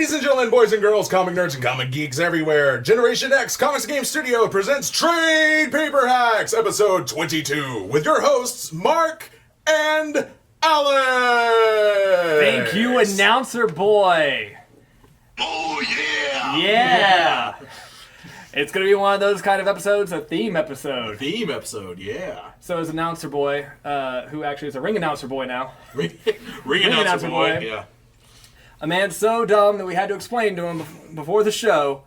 Ladies and gentlemen, boys and girls, comic nerds and comic geeks everywhere, Generation X Comics and Game Studio presents Trade Paper Hacks, episode 22, with your hosts, Mark and Alex. Thank you, announcer boy. Oh, yeah! Yeah. It's going to be one of those kind of episodes, a theme episode. Theme episode, yeah. So as announcer boy, who actually is a ring announcer boy now. Ring announcer boy, yeah. A man so dumb that we had to explain to him before the show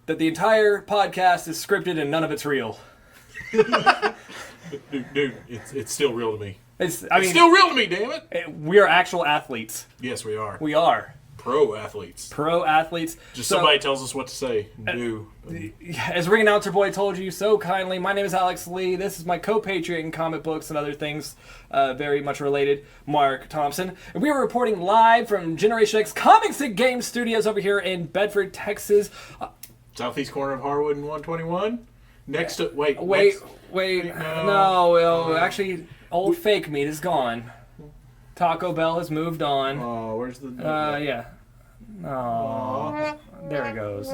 that the entire podcast is scripted and none of it's real. Dude, it's still real to me. It's still real to me, damn it! We are actual athletes. Yes, we are. We are. Pro athletes. Pro athletes. Just somebody tells us what to say and do. As Ring Announcer Boy told you so kindly, my name is Alex Lee. This is my co-patriot in comic books and other things very much related, Mark Thompson. And we are reporting live from Generation X Comics and Game Studios over here in Bedford, Texas. Southeast corner of Harwood and 121. Next to... Wait, no. Actually, old fake meat is gone. Taco Bell has moved on. Oh, where's the... Yeah. Oh, there it goes.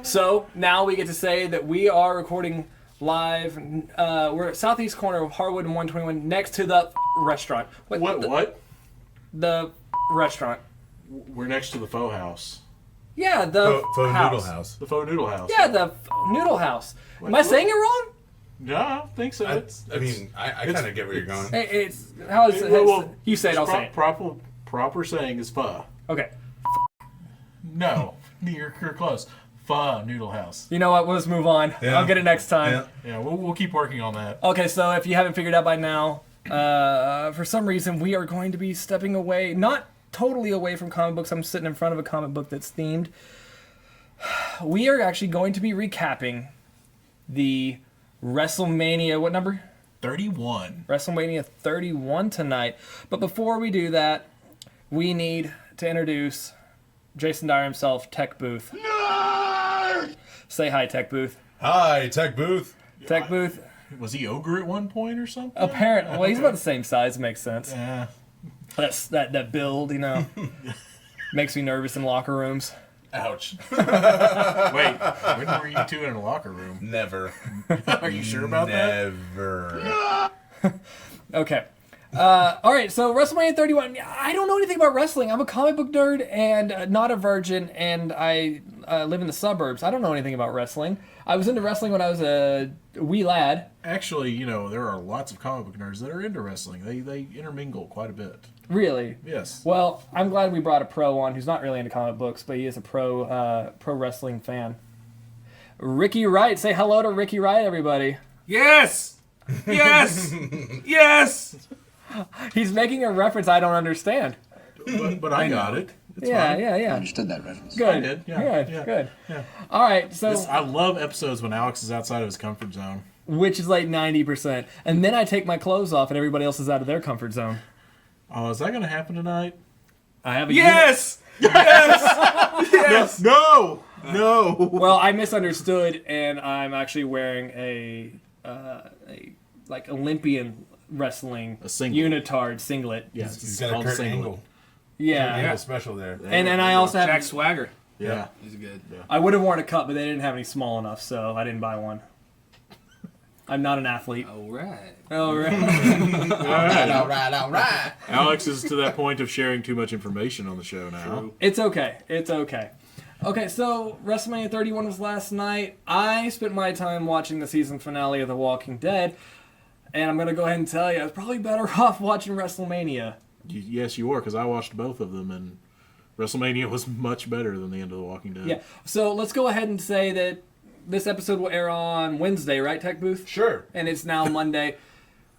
So now we get to say that we are recording live. We're at southeast corner of Harwood and 121, next to the restaurant. What? The restaurant. We're next to the faux house. Yeah, the Faux house. Noodle House. The faux noodle house. Yeah, the noodle house. Am I saying it wrong? No, I don't think so. I kind of get where you're going. It's how is it? Well, you say it. I'll say it. Proper saying is pho. Okay. No, you're close. Pho noodle house. You know what? We'll just move on. Yeah. I'll get it next time. Yeah, we'll keep working on that. Okay, so if you haven't figured out by now, for some reason we are going to be stepping away, not totally away from comic books. I'm sitting in front of a comic book that's themed. We are actually going to be recapping the Wrestlemania, what number? 31. Wrestlemania 31 tonight. But before we do that, we need to introduce Jason Dyer himself, Tech Booth. Nerd! Say hi, Tech Booth. Hi, Tech Booth. Tech Booth. Was he ogre at one point or something? Apparently, well, he's about the same size. Makes sense. Yeah. That build, makes me nervous in locker rooms. Ouch. Wait, when were you two in a locker room? Never. Are you sure about that? Never. Okay. All right, so WrestleMania 31. I don't know anything about wrestling. I'm a comic book nerd and not a virgin, and I live in the suburbs. I don't know anything about wrestling. I was into wrestling when I was a wee lad. Actually, there are lots of comic book nerds that are into wrestling. They intermingle quite a bit. Really? Yes. Well, I'm glad we brought a pro on who's not really into comic books, but he is a pro wrestling fan. Ricky Wright. Say hello to Ricky Wright, everybody. Yes! Yes! Yes! He's making a reference I don't understand. But I got it. It's Yeah. fine. I understood that reference. Good. I did, yeah. Good. Yeah. All right, so I love episodes when Alex is outside of his comfort zone. which is like 90%, and then I take my clothes off and everybody else is out of their comfort zone. Oh, is that going to happen tonight? I have a Yes! Yes! No! Well, I misunderstood, and I'm actually wearing a like Olympian wrestling unitard singlet. Yes, He's got a Kurt Angle. Yeah. Angle special there. And I also have Jack Swagger. Yeah. He's good. Yeah. I would have worn a cup, but they didn't have any small enough, so I didn't buy one. I'm not an athlete. All right. All right. All right. Alex is to that point of sharing too much information on the show now. True. It's okay. Okay, so WrestleMania 31 was last night. I spent my time watching the season finale of The Walking Dead, and I'm going to go ahead and tell you, I was probably better off watching WrestleMania. Yes, you were, because I watched both of them, and WrestleMania was much better than the end of The Walking Dead. Yeah, so let's go ahead and say that this episode will air on Wednesday, right, Tech Booth? Sure. And it's now Monday.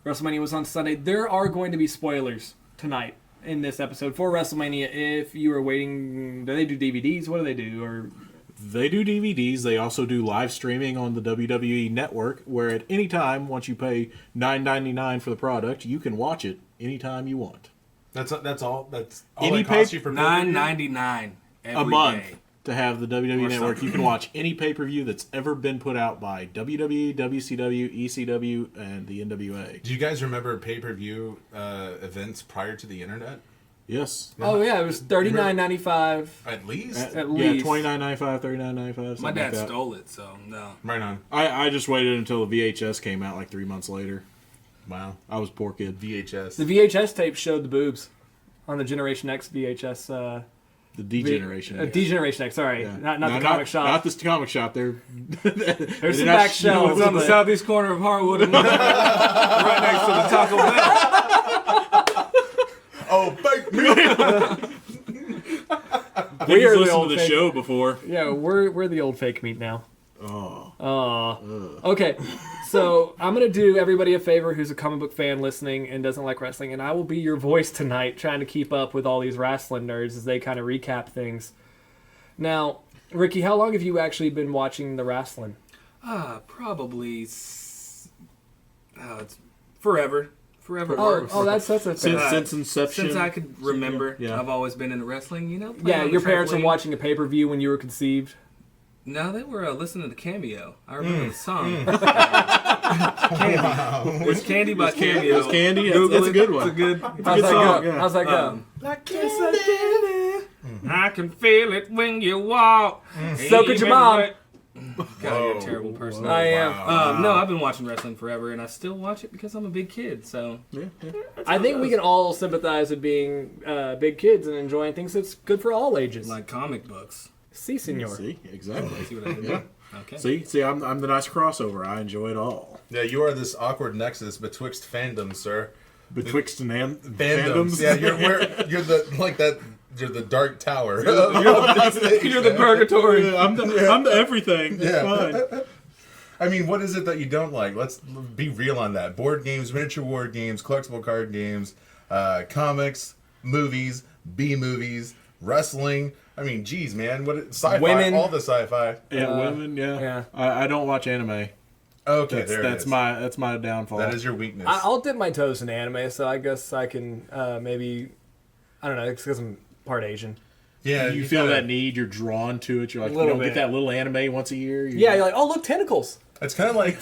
WrestleMania was on Sunday. There are going to be spoilers tonight in this episode for WrestleMania. If you are waiting, do they do DVDs? What do they do? Or They do DVDs. They also do live streaming on the WWE Network, where at any time, once you pay $9.99 for the product, you can watch it anytime you want. That's all. That's all Any it costs pay- you for $9.99 A month day. to have the WWE Or Network. something. You can watch any pay-per-view that's ever been put out by WWE, WCW, ECW, and the NWA. Do you guys remember pay-per-view events prior to the internet? Yes. Oh yeah, it was $39.95. At least. At Yeah, least. $29.95, $39.95. My dad like that. stole it, so no. Right on. I just waited until the VHS came out like 3 months later. Wow. I was a poor kid. VHS. The VHS tape showed the boobs on the Generation X VHS. The D-Generation. D-Generation X, sorry. Yeah. Not the comic shop. Not this comic shop. They're There's some back shelves. It's on the southeast corner of Harwood and right next to the Taco Bell. Oh, bake me! We are the listened old to the fake- show before. Yeah, we're the old fake meat now. Oh. Okay, so I'm going to do everybody a favor who's a comic book fan listening and doesn't like wrestling, and I will be your voice tonight trying to keep up with all these wrestling nerds as they kind of recap things. Now, Ricky, how long have you actually been watching the wrestling? Probably. It's forever. Forever. Oh, that's a thing. Since inception. Since I could remember, Yeah. I've always been into wrestling. Yeah, playing on your the parents were trampoline. watching a pay-per-view when you were conceived. No, they were listening to Cameo. I remember the song. Wow. It's Candy by Cameo. It's Candy? That's Google a it. good one. It's a good How's good that song, go? yeah. How's that go? Like I can feel it when you walk. So could your mom. God, you're a terrible person. I am. No, I've been watching wrestling forever, and I still watch it because I'm a big kid. So Yeah, yeah. I think we can all sympathize with being big kids and enjoying things that's good for all ages. like comic books. Si, senor. See, exactly. See what I did Yeah. there? Okay. See, I'm the nice crossover. I enjoy it all. Yeah, you are this awkward nexus betwixt fandoms, sir. Betwixt and Fandoms. fandoms. Yeah, you're the like that. You're the dark tower. You're the purgatory. Yeah, I'm the everything. It's Yeah. fine. I mean, what is it that you don't like? Let's be real on that. Board games, miniature war games, collectible card games, comics, movies, B-movies, wrestling. I mean, geez, man. Sci-fi, Women. all the sci-fi. Yeah, women. Yeah. yeah. I don't watch anime. Okay, That's my downfall. That is your weakness. I'll dip my toes in anime, so I guess I can maybe, I don't know, it's because I'm part Asian. yeah, you feel gotta- that need. You're drawn to it. You're like, you Little don't bit. get that little anime once a year. Yeah, you're like, oh, look, tentacles. It's kind of like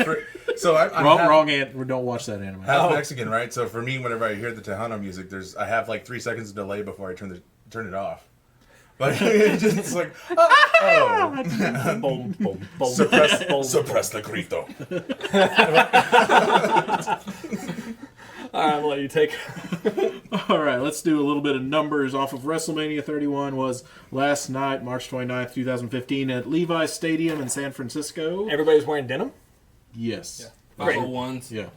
so I'm wrong. Don't watch that anime. half Mexican, right? So for me, whenever I hear the Tejano music, I have like 3 seconds of delay before I turn it off. Like it's like Boom, boom, boom. suppress the grito. All right, I'll let you take. All right, let's do a little bit of numbers off of WrestleMania 31. Was last night, March 29th, 2015, at Levi's Stadium in San Francisco. Everybody's wearing denim. Yes. 501s. Yeah.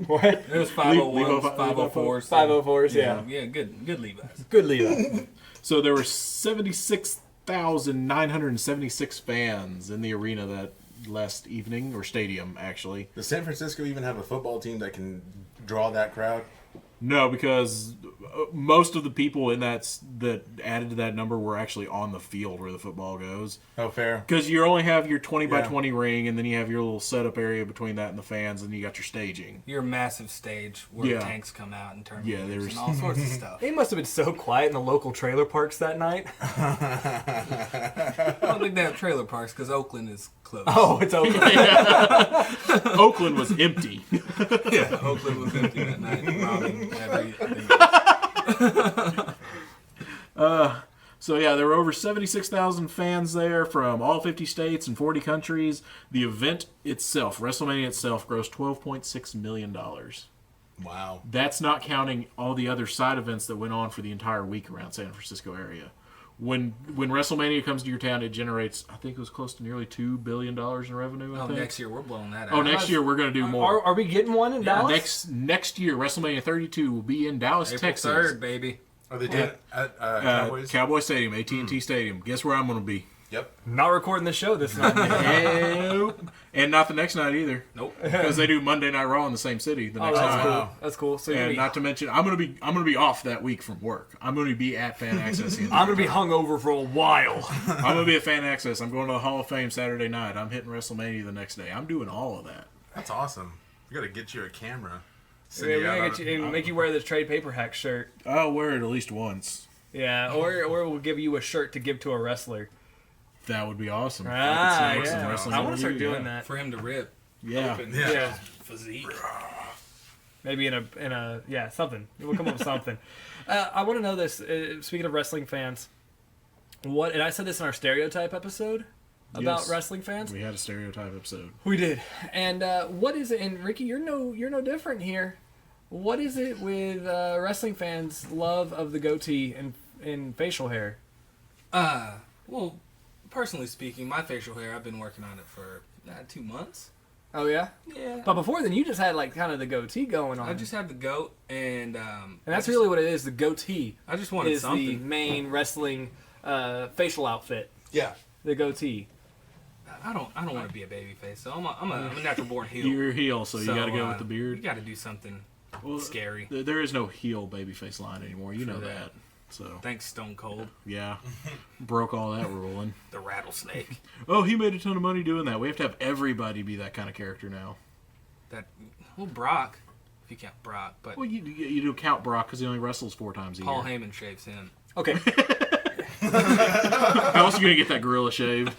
What? It was 501s, 504s. 504s, yeah. Yeah, good Levi's. Good lead. So there were 76,976 fans in the arena that last evening, or stadium, actually. Does San Francisco even have a football team that can draw that crowd? No, because most of the people in that added to that number were actually on the field where the football goes. Oh, fair. Because you only have your 20 by Yeah. 20 ring, and then you have your little setup area between that and the fans, and you got your staging. Your massive stage where Yeah. tanks come out and turn Yeah, wheels there's- and all sorts of stuff. They must have been so quiet in the local trailer parks that night. I don't think they have trailer parks because Oakland is closed. Oh, it's open. Oakland was empty. Yeah, Oakland was empty that night. Robbing everything. So yeah, there were over 76,000 fans there from all 50 states and 40 countries. The event itself, WrestleMania itself, grossed $12.6 million. Wow. That's not counting all the other side events that went on for the entire week around San Francisco area. When WrestleMania comes to your town, it generates, I think it was close to nearly $2 billion in revenue. I Oh, think. next year we're blowing that out. Oh, next year we're going to do more. Are we getting one in Dallas? Next year, WrestleMania 32 will be in Dallas, April Texas. 3rd, baby. Are they doing it at Cowboys? Cowboy Stadium, AT&T Stadium. Guess where I'm going to be? Yep. Not recording the show this night. Nope. And not the next night either. Nope. Because they do Monday Night Raw in the same city the Oh, next that's night. cool. Wow. That's cool. So you're And gonna not to mention, I'm gonna be off that week from work. I'm gonna be at Fan Access. I'm gonna be hungover for a while. I'm gonna be at Fan Access. I'm going to the Hall of Fame Saturday night. I'm hitting WrestleMania the next day. I'm doing all of that. That's awesome. We gotta get you a camera. We're gonna get you, make you wear this trade paper hack shirt. I'll wear it at least once. Yeah, or we'll give you a shirt to give to a wrestler. That would be awesome. If I could Ah, snag some yeah. wrestling I want with to start you, doing yeah. that. For him to rip. Yeah. Open Yeah. Yeah. Physique. Maybe in a something. We'll come up with something. I want to know this. Speaking of wrestling fans, and I said this in our stereotype episode about Yes. wrestling fans. We had a stereotype episode. We did. And what is it? And Ricky, you're no different here. What is it with wrestling fans' love of the goatee and facial hair? Well, personally speaking, my facial hair, I've been working on it for 2 months. Oh yeah. Yeah. But before then, you just had like kind of the goatee going on. I just have the goat, and that's really what it is. The goatee I just wanted is the something. main wrestling facial outfit. Yeah. The goatee. I don't want to be a baby face, so I'm a natural born heel. You're a heel, so you got to go with the You beard. got to do something scary. There is no heel babyface line anymore. You know that. So Thanks, Stone Cold, yeah, broke all that ruling. the rattlesnake. Oh, he made a ton of money doing that. We have to have everybody be that kind of character now. Brock, if you count Brock, but Well, you do count Brock because he only wrestles 4 times a Paul year. Heyman shaves him. Okay. How else are you gonna get that gorilla shaved?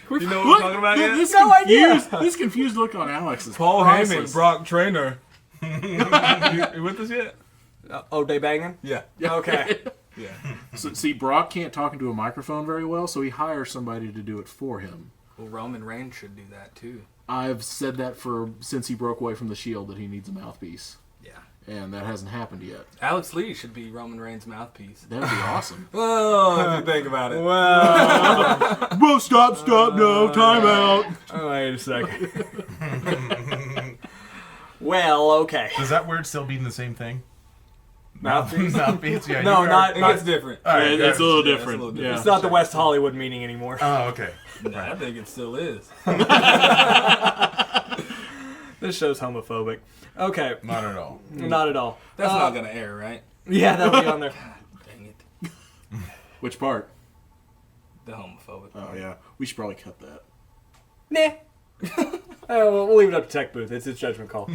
You know what I'm talking about? This No idea. This confused look on Alex is Paul priceless. Heyman, Brock Trainer. You with us yet? Day banging. Yeah. Okay. Yeah. So, see, Brock can't talk into a microphone very well, so he hires somebody to do it for him. Well, Roman Reigns should do that too. I've said that since he broke away from the Shield that he needs a mouthpiece, Yeah. and that hasn't happened yet. Alex Lee should be Roman Reigns' mouthpiece. That'd be awesome. Well, if you think about it. Well. Whoa! Stop! No! Time out. Oh, wait a second. Well, okay. Does that word still mean the same thing? Mouthpiece? Mouthpiece? Yeah. No, you not. It gets different. All right, It's a little Yeah, it's a different. little Yeah. It's not the West Hollywood meaning anymore. Oh, okay. I think it still is. This show's homophobic. Okay. Not at all. Not at all. That's not gonna air, right? Yeah, that'll be on there. Dang it. Which part? The homophobic. Oh yeah, we should probably cut that. Nah. Oh, we'll leave it up to Tech Booth. It's his judgment call.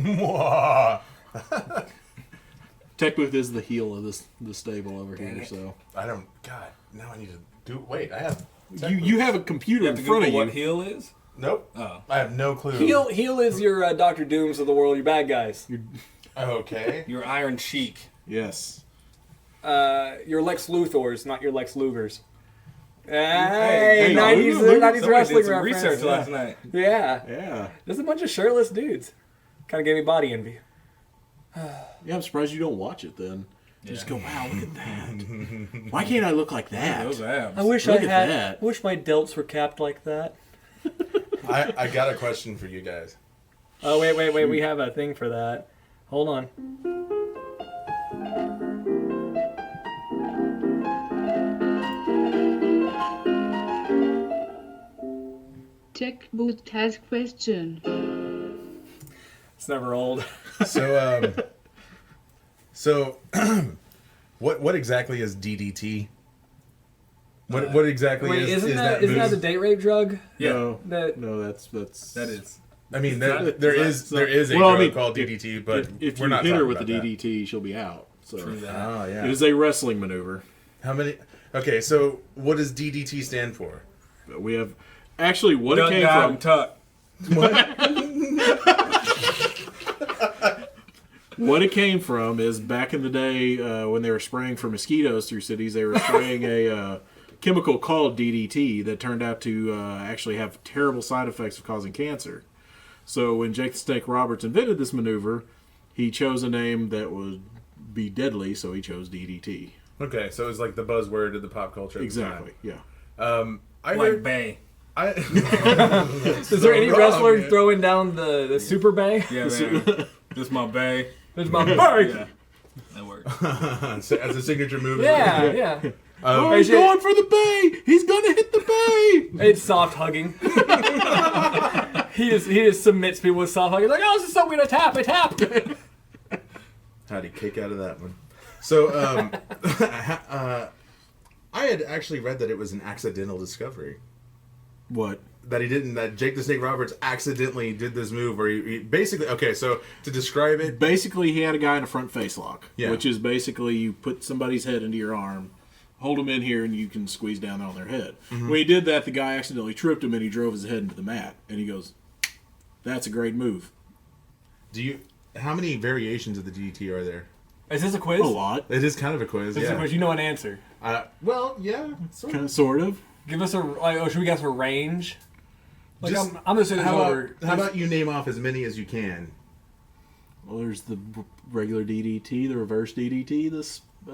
Tech Booth is the heel of this stable over Dang here, it. so I don't. God. Now I need to do. Wait. I have. you have a computer You in have to front of Google you. what heel is? Nope. Oh. I have no clue. Heel is your Dr. Dooms of the world, your bad guys. Okay. Your Iron Sheik. Yes. Your Lex Luthors, not your Lex Lugers. Hey, Hey, 90s, Luger. 90s Somebody wrestling did some reference. research last night. Yeah. Yeah. There's a bunch of shirtless dudes. Kind of gave me body envy. Yeah, I'm surprised you don't watch it then. You just go, wow, look at that. Why can't I look like that? Those abs. I wish Look at that. wish my delts were capped like that. I got a question for you guys. Oh, wait. We have a thing for that. Hold on. Tech Booth has question. It's never old. So, what exactly is DDT? What exactly Wait, is isn't that that move? the date rape drug? No, That no, that's That is. I mean, not- there it's is a well, I drug mean, called DDT, but if we're you not hit her talking with the about that. DDT, she'll be out. So True that. Oh yeah. it is a wrestling maneuver. How many? Okay, so what does DDT stand for? We have actually what it Duck, came dive, from. and tuck. What it came from is back in the day when they were spraying for mosquitoes through cities, they were spraying a chemical called DDT that turned out to actually have terrible side effects of causing cancer. So when Jake the Snake Roberts invented this maneuver, he chose a name that would be deadly, so he chose DDT. Okay, so it's like the buzzword of the pop culture. At Exactly, yeah. The time. I Like heard. Bay. is there any wrestler throwing down the super bay? Yeah, man. This my Bay. There's my bay. Yeah. That works. as a signature move? Yeah. Oh, he's going for the bay! He's gonna hit the bay! It's soft hugging. he just submits people with soft hugging. Like, oh, this is so good. It's happened. How'd he kick out of that one? So, I had actually read that it was an accidental discovery. What? That Jake the Snake Roberts accidentally did this move where he basically, okay, so to describe it, Basically, he had a guy in a front face lock, Yeah. which is basically you put somebody's head into your arm, hold them in here, and you can squeeze down on their head. When he did that, the guy accidentally tripped him and he drove his head into the mat. And he goes, That's a great move. How many variations of the DDT are there? Is this a quiz? A lot. It is kind of a quiz. This is a quiz. You know an answer. Well, yeah, Sort of. Give us should we guess a range? Like, Just- I'm gonna say this How over. about you name off as many as you can? Well, there's the regular DDT, the reverse DDT,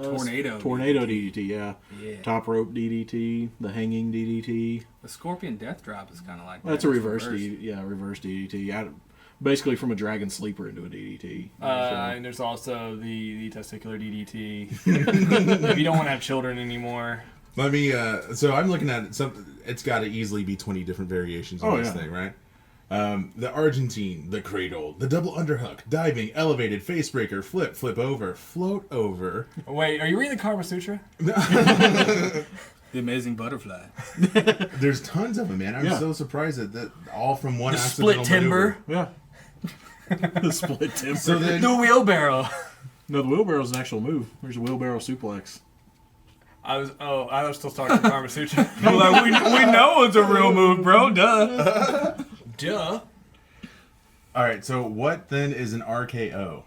Tornado DDT, yeah. Yeah. Top rope DDT, the hanging DDT. The Scorpion Death Drop is kind of like That's that. a It's reverse DDT. Yeah, reverse DDT. Basically from a dragon sleeper into a DDT. And there's also the testicular DDT. If you don't want to have children anymore. Let me. So I'm looking at it. It's got to easily be 20 different variations on this thing, right? The Argentine, the cradle, the double underhook, diving, elevated, face breaker, flip over, float over. Wait, are you reading the Karma Sutra? The Amazing Butterfly. There's tons of them, man. I'm so surprised that all from one The accidental split timber. maneuver. Yeah. The split timber. So then, The wheelbarrow. No, the wheelbarrow's an actual move. There's a wheelbarrow suplex. I was still talking to Karma Sutra. You're like, we know it's a real move, bro. Duh. Duh. all right. So what then is an RKO?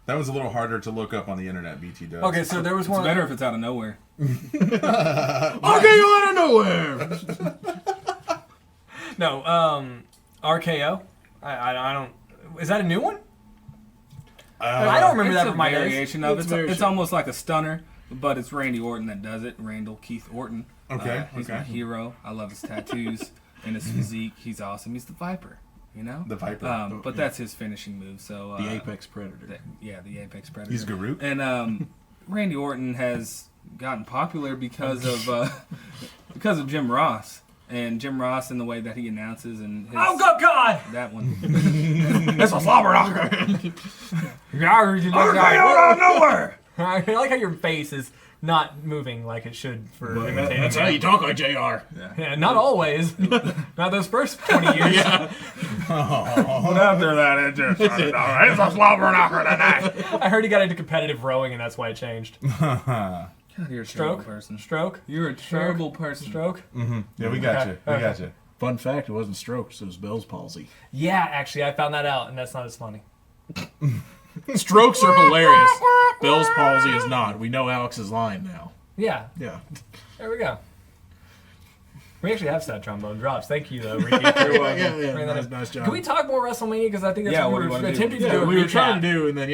That was a little harder to look up on the internet. BT does. Okay, so there was It's one. better if it's out of nowhere. Okay, you out of nowhere! No, RKO. I don't. Is that a new one? I don't remember It's that a from my days. variation of it. It's variation. almost like a stunner, but it's Randy Orton that does it. Randall Keith Orton. Okay, He's my hero. I love his tattoos and his physique. He's awesome. He's the Viper, you know? The Viper. But that's his finishing move. So The Apex Predator. the Apex Predator. He's Garuk. And Randy Orton has gotten popular because of Jim Ross. And Jim Ross and the way that he announces and his, God! that one. That's a slobber knocker. Out of nowhere. I like how your face is not moving like it should for imitating. That's how you talk like JR. Yeah, not always. Not those first 20 years. Yeah. After that, it just it's a slobber knocker tonight. I heard he got into competitive rowing, and that's why it changed. You're a Stroke? terrible person. Stroke? You're a terrible person. Stroke? Yeah, we got you. We got you. Fun fact, it wasn't strokes, it was Bell's palsy. Yeah, actually, I found that out, and that's not as funny. Strokes are hilarious. Bell's palsy is not. We know Alex is lying now. Yeah, Yeah. there we go. We actually have sad trombone drops. Thank you, though, Ricky. For, bringing that up. Nice job. Can we talk more WrestleMania? Because I think that's Yeah, what what we do you were wanna do? attempting to Yeah, do. we were trying to do, and then,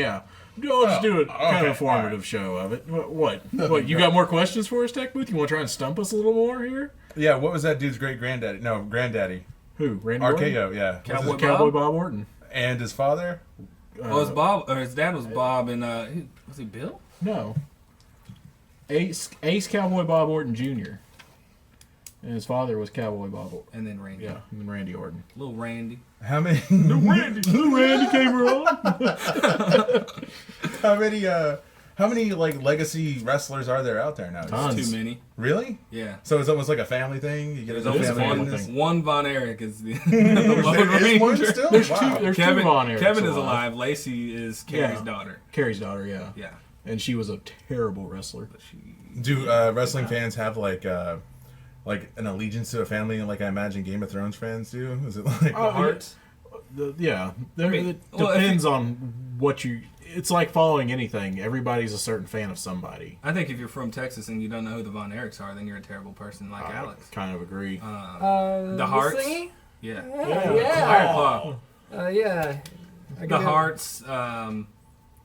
I'll just do a kind okay, of informative show of it. What? You got more questions for us, Tech Booth? You want to try and stump us a little more here? Yeah, what was that dude's great granddaddy? No, granddaddy. Who? Randy Orton? RKO, yeah. Cowboy This is Cowboy Bob Orton. And his father? Well, his Bob, or his dad was Bob, and was he Bill? No. Ace Cowboy Bob Orton Jr. And his father was Cowboy Bob Orton. And then Randy. Yeah, and then Randy Orton. Little Randy. How many? Randy came around. How many like legacy wrestlers are there out there now? Tons. Too many. Really? Yeah. So it's almost like a family thing. You get There's a always family one in this? thing. One Von Erich is the, the There Lone is one Ranger. still. There's Wow. two. There's Kevin, two Von Erichs Kevin is alive. Lacey is Carrie's Yeah. daughter. Carrie's daughter, yeah. Yeah. And she was a terrible wrestler. But she. Do wrestling fans have like an allegiance to a family, like I imagine Game of Thrones fans do? Is it like Hearts. Yeah, it well, if depends on what you. It's like following anything. Everybody's a certain fan of somebody. I think if you're from Texas and you don't know who the Von Erichs are, then you're a terrible person like Alex. Kind of agree. The Hearts. Thingy? Yeah. Yeah. Yeah. The Hearts. They're all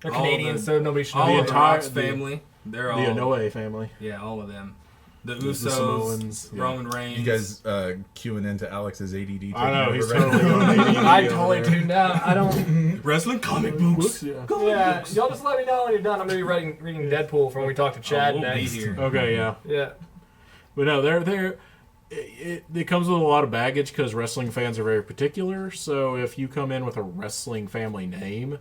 Canadian, the- so nobody should All know. of the entire- Rock's family. They're all. The Inoue family. Yeah, all of them. The The Usos, Samoans, yeah. Roman Reigns. you guys queuing into Alex's ADD? I know, he's taking over, right? totally going ADD I over totally there. tuned out. I don't. wrestling comic Whoops, books. yeah. Yeah, y'all just let me know when you're done. I'm gonna be reading Deadpool from when we talked to Chad we'll be next. here. Okay, yeah. Yeah. But no, it comes with a lot of baggage because wrestling fans are very particular. So if you come in with a wrestling family name,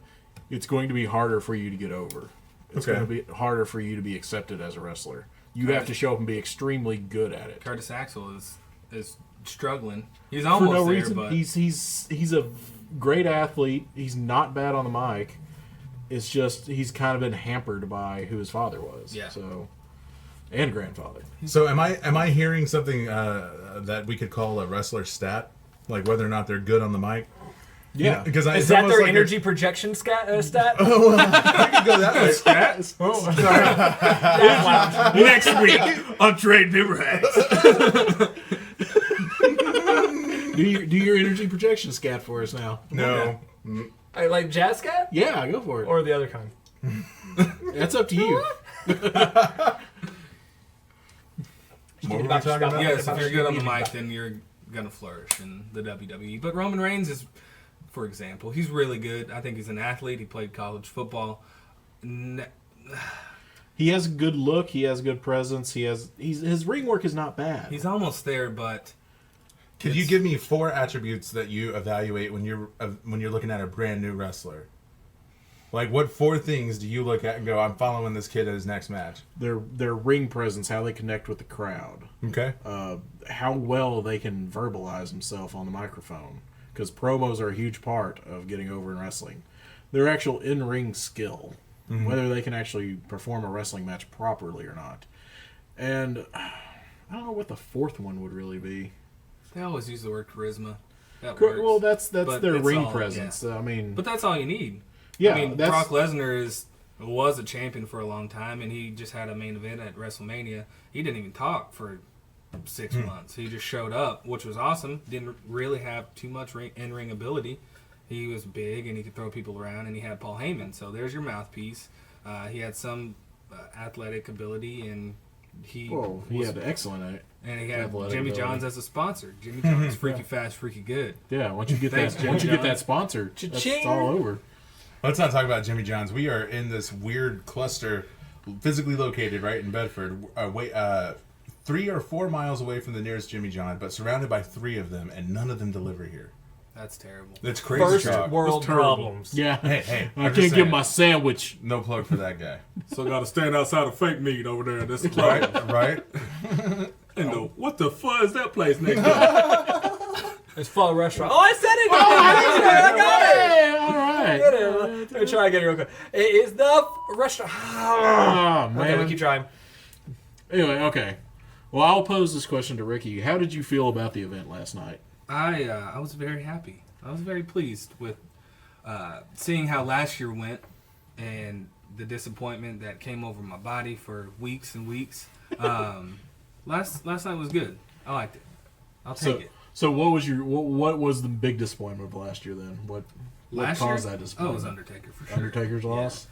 it's going to be harder for you to get over. It's Okay. going to be harder for you to be accepted as a wrestler. You have to show up and be extremely good at it. Curtis Axel is struggling. He's For almost no there, reason, but he's a great athlete. He's not bad on the mic. It's just he's kind of been hampered by who his father was. Yeah. So, and grandfather. So am I hearing something that we could call a wrestler stat, like whether or not they're good on the mic? Yeah. Because Is that their energy projection stat? I could go that way. Stats? Oh, sorry. Next week on Trade Memories. do your energy projection scat for us now. No. Like jazz scat? Yeah, go for it. Or the other kind? That's up to you. What were we talking about? Yes, if you're good on the mic, then you're gonna flourish in the WWE. But Roman Reigns is, for example, he's really good. I think he's an athlete. He played college football. He has a good look. He has good presence. His ring work is not bad. He's almost there, but Could you give me 4 attributes that you evaluate when you're looking at a brand new wrestler? Like, what 4 things do you look at and go, I'm following this kid at his next match? Their ring presence, how they connect with the crowd, Okay. how well they can verbalize themselves on the microphone, because promos are a huge part of getting over in wrestling. Their actual in-ring skill, whether they can actually perform a wrestling match properly or not. And I don't know what the 4th one would really be. they always use the word charisma. That Well, works. that's But their it's ring all- presence. I mean, But that's all you need. yeah, I mean, that's Brock Lesnar was a champion for a long time, and he just had a main event at WrestleMania. He didn't even talk for 6 months. He just showed up, which was awesome. Didn't really have too much in-ring ability. He was big, and he could throw people around, and he had Paul Heyman. So there's your mouthpiece. He had some athletic ability, and he had excellent. and he had athletic Jimmy ability. John's as a sponsor. Jimmy John's freaky fast, freaky good. Yeah, once you get Thanks, that, Jimmy once you get John. that sponsor, it's Cha-ching. all over. Let's not talk about Jimmy John's. We are in this weird cluster, physically located right in Bedford, 3 or 4 miles away from the nearest Jimmy John, but surrounded by 3 of them, and none of them deliver here. That's terrible. That's crazy First talk. world problems. Yeah, Hey, I I'm just can't give saying. my sandwich. No plug for that guy. So got to stand outside of fake meat over there. This Right? And what the fuck is that place next door? It's Fall Restaurant. Oh, I said it! I got it! Hey, all right. Let me try again real quick. It is the restaurant. Oh, man. Okay, we keep trying. Anyway, okay. Well, I'll pose this question to Ricky. How did you feel about the event last night? I was very happy. I was very pleased with seeing how last year went and the disappointment that came over my body for weeks and weeks. Last night was good. I liked it. I'll take it. So what was the big disappointment of last year then? What Last caused year? that Oh, it disappointment? was Undertaker for sure. Undertaker's loss?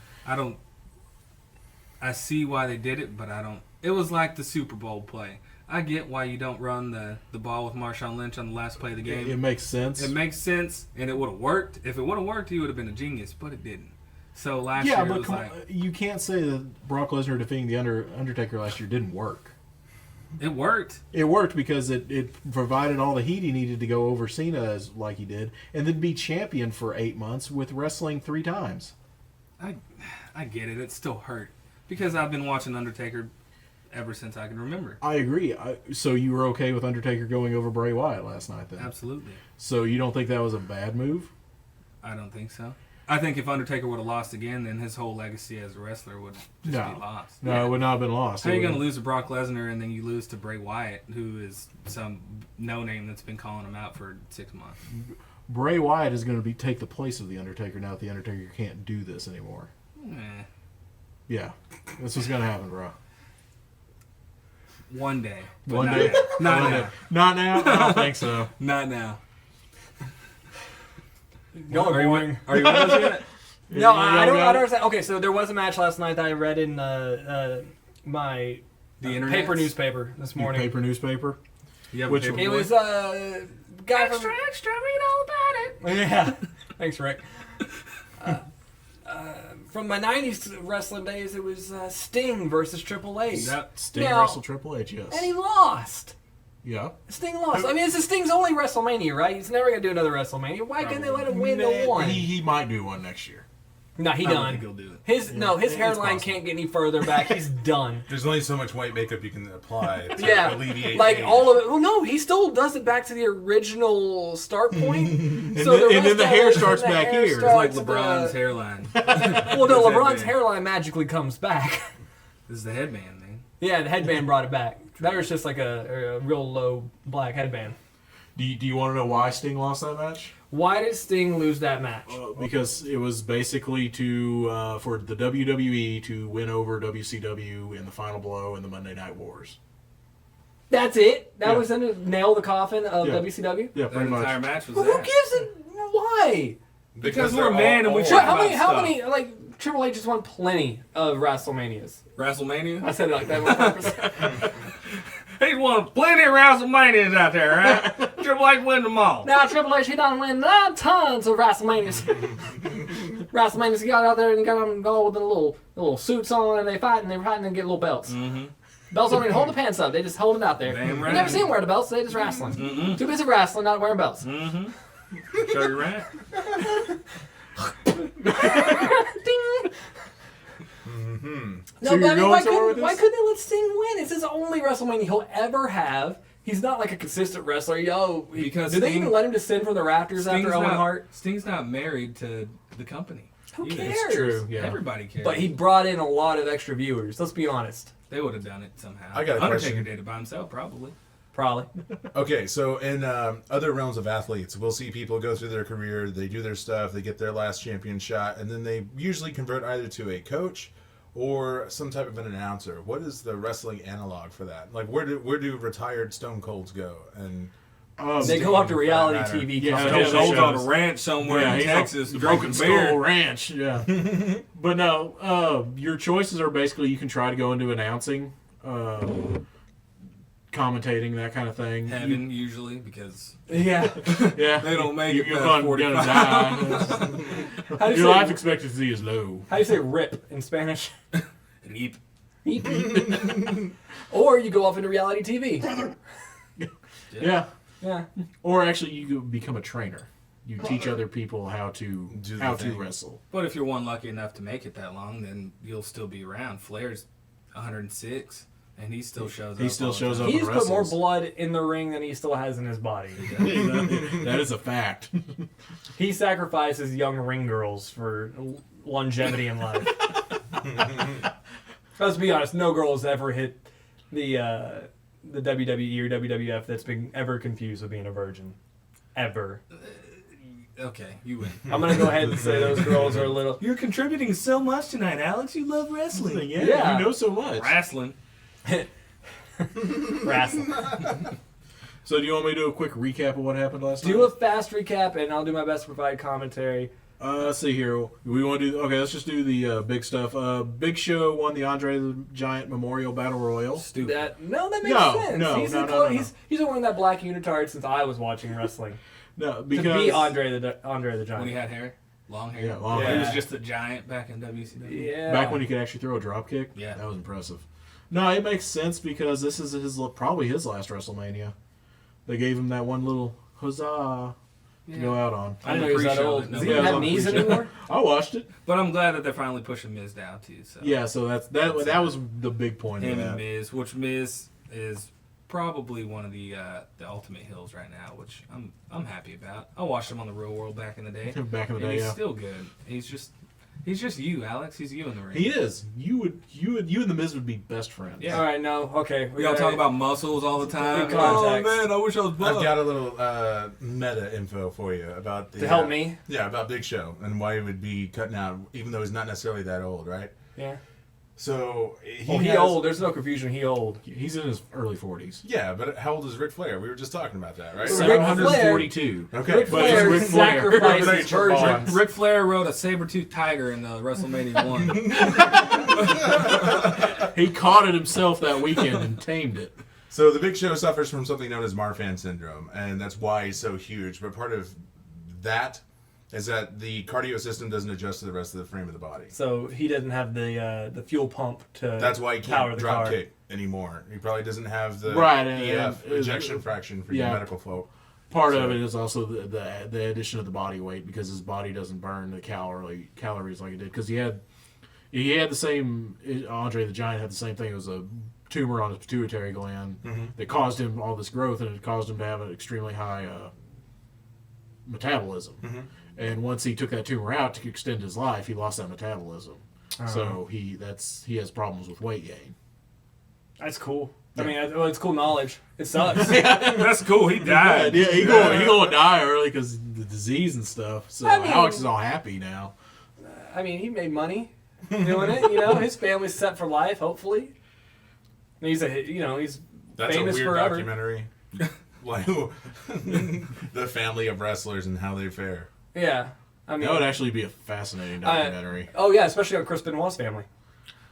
I see why they did it, but I don't. It was like the Super Bowl play. I get why you don't run the ball with Marshawn Lynch on the last play of the game. It makes sense. It makes sense, and it would have worked. If it would have worked, he would have been a genius, but it didn't. So last year it but was like you can't say that Brock Lesnar defeating the Undertaker last year didn't work. it worked. It worked because it provided all the heat he needed to go over Cena as like he did, and then be champion for 8 months with wrestling 3 times. I get it. It still hurt because I've been watching Undertaker ever since I can remember. I agree. So you were okay with Undertaker going over Bray Wyatt last night then? Absolutely. So you don't think that was a bad move? I don't think so. I think if Undertaker would have lost again, then his whole legacy as a wrestler would just be lost. No, it would not have been lost. How are you going to lose to Brock Lesnar and then you lose to Bray Wyatt, who is some no-name that's been calling him out for 6 months? Bray Wyatt is going to take the place of the Undertaker now that the Undertaker can't do this anymore. Yeah, this was going to happen, bro. One day. But One not day. Now. Not One now. day. Not now. I don't think so. Not now. Y'all are boring. Are you with us yet? No, I don't got it? understand. Okay, so there was a match last night that I read in my The internet? paper newspaper this morning. Paper newspaper. Yeah, Which- It was a guy from... extra, read all about it. Yeah. Thanks, Rick. From my 90s wrestling days, it was Sting versus Triple H. Sting Now- wrestled Triple H, yes. And he lost. Yeah. Sting lost. I mean, this is Sting's only WrestleMania, right? He's never going to do another WrestleMania. Why couldn't they let him win the one? He might do one next year. No, he I don't done. think he'll do it. His it's hairline possible. can't get any further back. He's done. There's only so much white makeup you can apply to Yeah, alleviate like age. all of it. Well, no, he still does it back to the original start point. And then the hair starts back here. It's like LeBron's hairline. Well, no, His LeBron's headband. hairline magically comes back. This is the headband, man. Yeah, the headband brought it back. That was just like a real low black headband. Do you want to know why Sting lost that match? Why did Sting lose that match? Because it was basically to for the WWE to win over WCW in the Final Blow in the Monday Night Wars. That's it? That Yeah. was to nail the coffin of Yeah. WCW? Yeah, The pretty entire much. match was Well, who that. gives a... Why? Because they're we're men and we all talk How about many, stuff. like, Triple H just won plenty of WrestleManias. I WrestleMania? said it like that on purpose. He's won plenty of WrestleManias out there, right? Triple H win them all. Now, Triple H, he done win tons of WrestleManias. WrestleManias, he got out there and got them go with the little suits on, and they're fighting and get little belts. Mm-hmm. Belts don't even hold the pants up. They just hold them out there. Damn You right. never see them wear the belts. They just wrestling. Too busy wrestling, not wearing belts. Mm-hmm. Show you right. Ding. No, So but you're I mean, going why somewhere with couldn't, why this? couldn't they let Sting win? It's his only WrestleMania he'll ever have. He's not like a consistent wrestler. Because did they Sting- even let him descend from the rafters after Owen Hart? Sting's not married to the company. Who either. cares? It's true. Yeah. Everybody cares. But he brought in a lot of extra viewers. Let's be honest. They would have done it somehow. I got a Undertaker question. did it by himself, probably. Probably. Okay, so in other realms of athletes, we'll see people go through their career, they do their stuff, they get their last champion shot, and then they usually convert either to a coach or some type of an announcer. What is the wrestling analog for that? Like, where do retired Stone Colds go? And They go off to reality matter. TV. Yeah, companies. yeah, Stone they on a shows. ranch somewhere Yeah, in he's Texas the drinking Broken Skull beer. Ranch. Yeah, but no, your choices are basically you can try to go into announcing, commentating, that kind of thing. Heaven, usually, because Yeah. Yeah, they don't make you, it you're past gonna 45. die. How do you Your life say, expectancy is low. how do you say rip in Spanish? And eat. Or you go off into reality TV. Yeah, Yeah. or actually you could become a trainer. You teach other people how to Do the thing. wrestle. But if you're one lucky enough to make it that long, then you'll still be around. Flair's 106, and he still shows up. He still all the shows time. up. He's and put more wrestles. blood in the ring than he still has in his body. That is a fact. He sacrifices young ring girls for longevity in life. Let's be honest, no girl has ever hit the WWE or WWF that's been ever confused with being a virgin. Ever. Okay, you win. I'm going to go ahead and say those girls are a little... You're contributing so much tonight, Alex. You love wrestling. Yeah. You know so much. Wrestling. Wrestling. So do you want me to do a quick recap of what happened last night? Do a fast recap, and I'll do my best to provide commentary. Let's see here. We want to do... Okay, let's just do the big stuff. Big Show won the Andre the Giant Memorial Battle Royal. Stupid. That makes No, sense. no, He's no, been no, no, no. He's been wearing that black unitard since I was watching wrestling. No, To because... be Andre the When he Giant. had hair. Long hair. Yeah, long hair. He was just a giant back in WCW. Yeah. Back when he could actually throw a drop kick. Yeah. That was impressive. No, it makes sense because this is probably his last WrestleMania. They gave him that one little huzzah to go out on. I didn't know he was that Pre-show old. that Does he nobody- even Yeah, have it was knees on pre-show. anymore? I watched it. But I'm glad that they're finally pushing Miz down too. So Yeah, so that was the big point of him that. and Miz, which Miz is probably one of the ultimate heels right now, which I'm happy about. I watched him on the Real World back in the day. Back in the And day, he's yeah. still good. He's just you, Alex. He's you in the ring. He is. You and the Miz would be best friends. Yeah. All right, no, okay. We gotta talk about muscles all the time. Big Oh context. man, I wish I was I've buff. got a little meta info for you about the To help me? Yeah, about Big Show and why he would be cutting out, even though he's not necessarily that old, right? Yeah. So He has- old. There's no confusion. He old. He's in his early 40s. Yeah, but how old is Ric Flair? We were just talking about that, right? Ric 742. Okay, Ric But it's Flair Ric Flair. sacrificed Thanks his for virgins. Ric Flair rode a saber-toothed tiger in WrestleMania 1. He caught it himself that weekend and tamed it. So the Big Show suffers from something known as Marfan syndrome, and that's why he's so huge. But part of that is that the cardio system doesn't adjust to the rest of the frame of the body. So he doesn't have the fuel pump to That's why he power can't the drop car. kick anymore. He probably doesn't have the Right, EF, and- ejection fraction for your yeah. medical flow. Part So- of it is also the addition of the body weight because his body doesn't burn the calories like it did. Because he had the same, Andre the Giant had the same thing. It was a tumor on his pituitary gland that caused him all this growth, and it caused him to have an extremely high metabolism. And once he took that tumor out to extend his life, he lost that metabolism. So he has problems with weight gain. That's cool. I mean, it's cool knowledge. It sucks. That's cool. He died. Yeah, he gonna die early because the disease and stuff. So I mean- Alex is all happy now. I mean, he made money doing it. You know, his family's set for life. Hopefully, and he's That's famous a weird forever. documentary. Like the family of wrestlers and how they fare. Yeah, I mean, That would actually be a fascinating documentary. oh yeah, especially on Chris Benoit's family.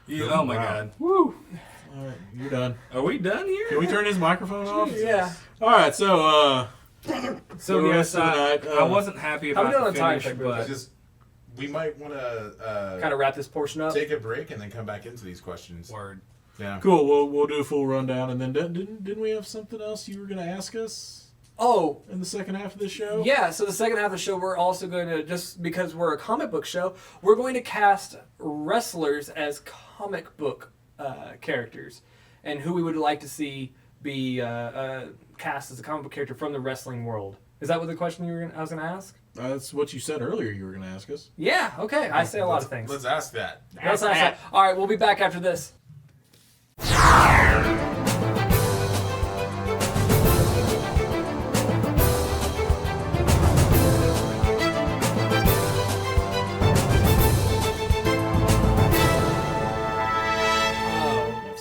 Yeah, oh my Wow. God. Woo. All right, you're done. Are we done here? Can we turn his microphone off? Yeah. All right, so So the yes, rest of the night, I wasn't happy How we about doing the on time finish, check, but Just we might want to Kind of wrap this portion up. take a break and then come back into these questions. word. Yeah. cool. We'll do a full rundown, and then didn't we have something else you were going to ask us Oh, in the second half of the show? yeah. So the second half of the show, we're also going to, just because we're a comic book show, we're going to cast wrestlers as comic book characters, and who we would like to see be cast as a comic book character from the wrestling world. Is that what the question I was going to ask? That's what you said earlier. You were going to ask us. Yeah. Okay. I say a lot of things. Let's ask that. Let's ask that. All right. We'll be back after this.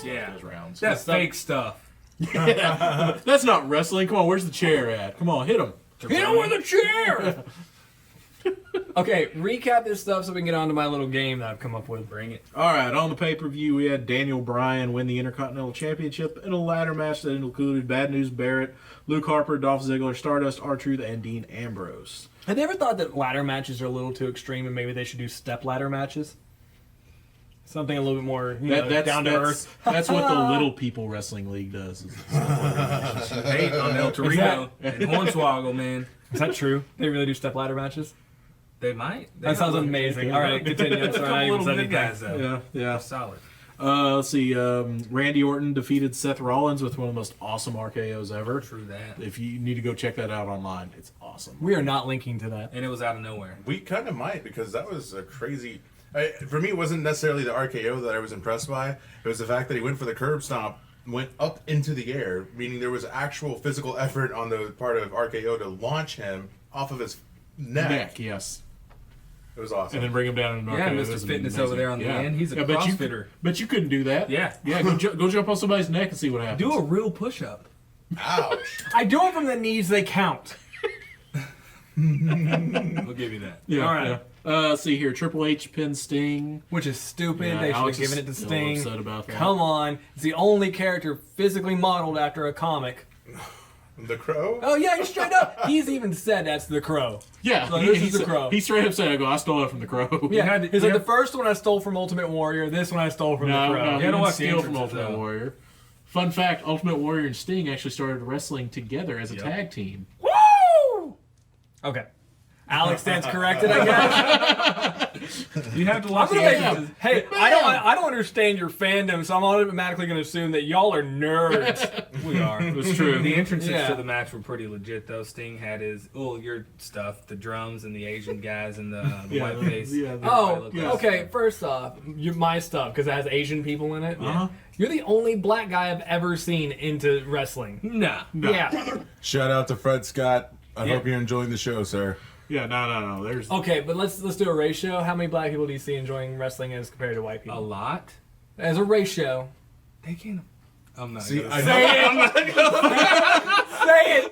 Yeah. Those rounds. That's fake stuff. That's not wrestling. Come on, where's the chair at? Come on, hit him. Hit him with a chair. Okay, recap this stuff so we can get on to my little game that I've come up with. Bring it. All right, on the pay-per-view, we had Daniel Bryan win the Intercontinental Championship in a ladder match that included Bad News Barrett, Luke Harper, Dolph Ziggler, Stardust, R-Truth, and Dean Ambrose. Have you ever thought that ladder matches are a little too extreme and maybe they should do step ladder matches? Something a little bit more down to earth. That's what the Little People Wrestling League does. Hate on El Torino and Hornswoggle, man. Is that true? They really do step ladder matches? They might. They That sounds might. amazing. All right, continue. I'm There's a sorry, I couple even little said big anything. guys though. Yeah. Solid. Let's see. Randy Orton defeated Seth Rollins with one of the most awesome RKOs ever. True that. If you need to go check that out online, it's awesome. We are not linking to that. And it was out of nowhere. We kind of might because that was a crazy. For me, it wasn't necessarily the RKO that I was impressed by. It was the fact that he went for the curb stomp, went up into the air, meaning there was actual physical effort on the part of RKO to launch him off of his neck. Yes. It was awesome. And then bring him down in an Yeah, RKO. Mr. That's Fitness amazing. over there on the end. He's a but CrossFitter. But you couldn't do that. Yeah. Yeah, go jump on somebody's neck and see what happens. Do a real push-up. Ouch. I do it from the knees, they count. We'll give you that. Yeah. All right. Yeah. Let's see here. Triple H pin Sting. Which is stupid. Yeah, They should Alex have given is it to still Sting. upset about that. Come on. It's the only character physically modeled after a comic. The Crow? Oh, yeah, he's straight up. He's even said that's the Crow. Yeah, So this is the Crow. He straight up said, "I stole it from the Crow." Yeah, to- he's like, yeah. the first one I stole from Ultimate Warrior, this one I stole from No, the Crow. no, he You gotta didn't watch the steal from entrances, Ultimate though. Warrior. Fun fact: Ultimate Warrior and Sting actually started wrestling together as a Yep. tag team. Woo! Okay. Alex stands corrected, I guess. You have to watch I'm the gonna entrances. hey, I don't understand your fandom, so I'm automatically going to assume that y'all are nerds. We are. It was true. The entrances Yeah. to the match were pretty legit, though. Sting had his, your stuff, the drums and the Asian guys and the white face. yeah, Oh, Yeah. okay. First off, my stuff because it has Asian people in it. Uh-huh. You're the only black guy I've ever seen into wrestling. Nah. Yeah. Shout out to Fred Scott. I Yeah. hope you're enjoying the show, sir. Yeah, no. There's Okay, but let's do a ratio. How many black people do you see enjoying wrestling as compared to white A people? lot. As a ratio. They can't. I'm not. See, gonna I say- know, Say it.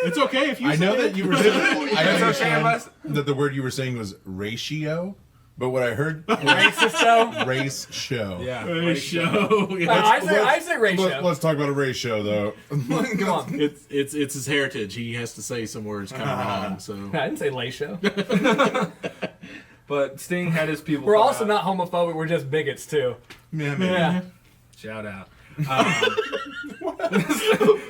It's okay if you. I know say that it. you were saying, I That's understand okay, that the word you were saying was ratio, but what I heard was Racist though. race show. Yeah. Hey, show. Yeah. I say ratio. Let's talk about a ratio, though. Come on. It's his heritage. He has to say some words kind of wrong. So I didn't say ratio. But Sting had his people. We're come also out. not homophobic. We're just bigots too. Yeah, man. Yeah. Shout out.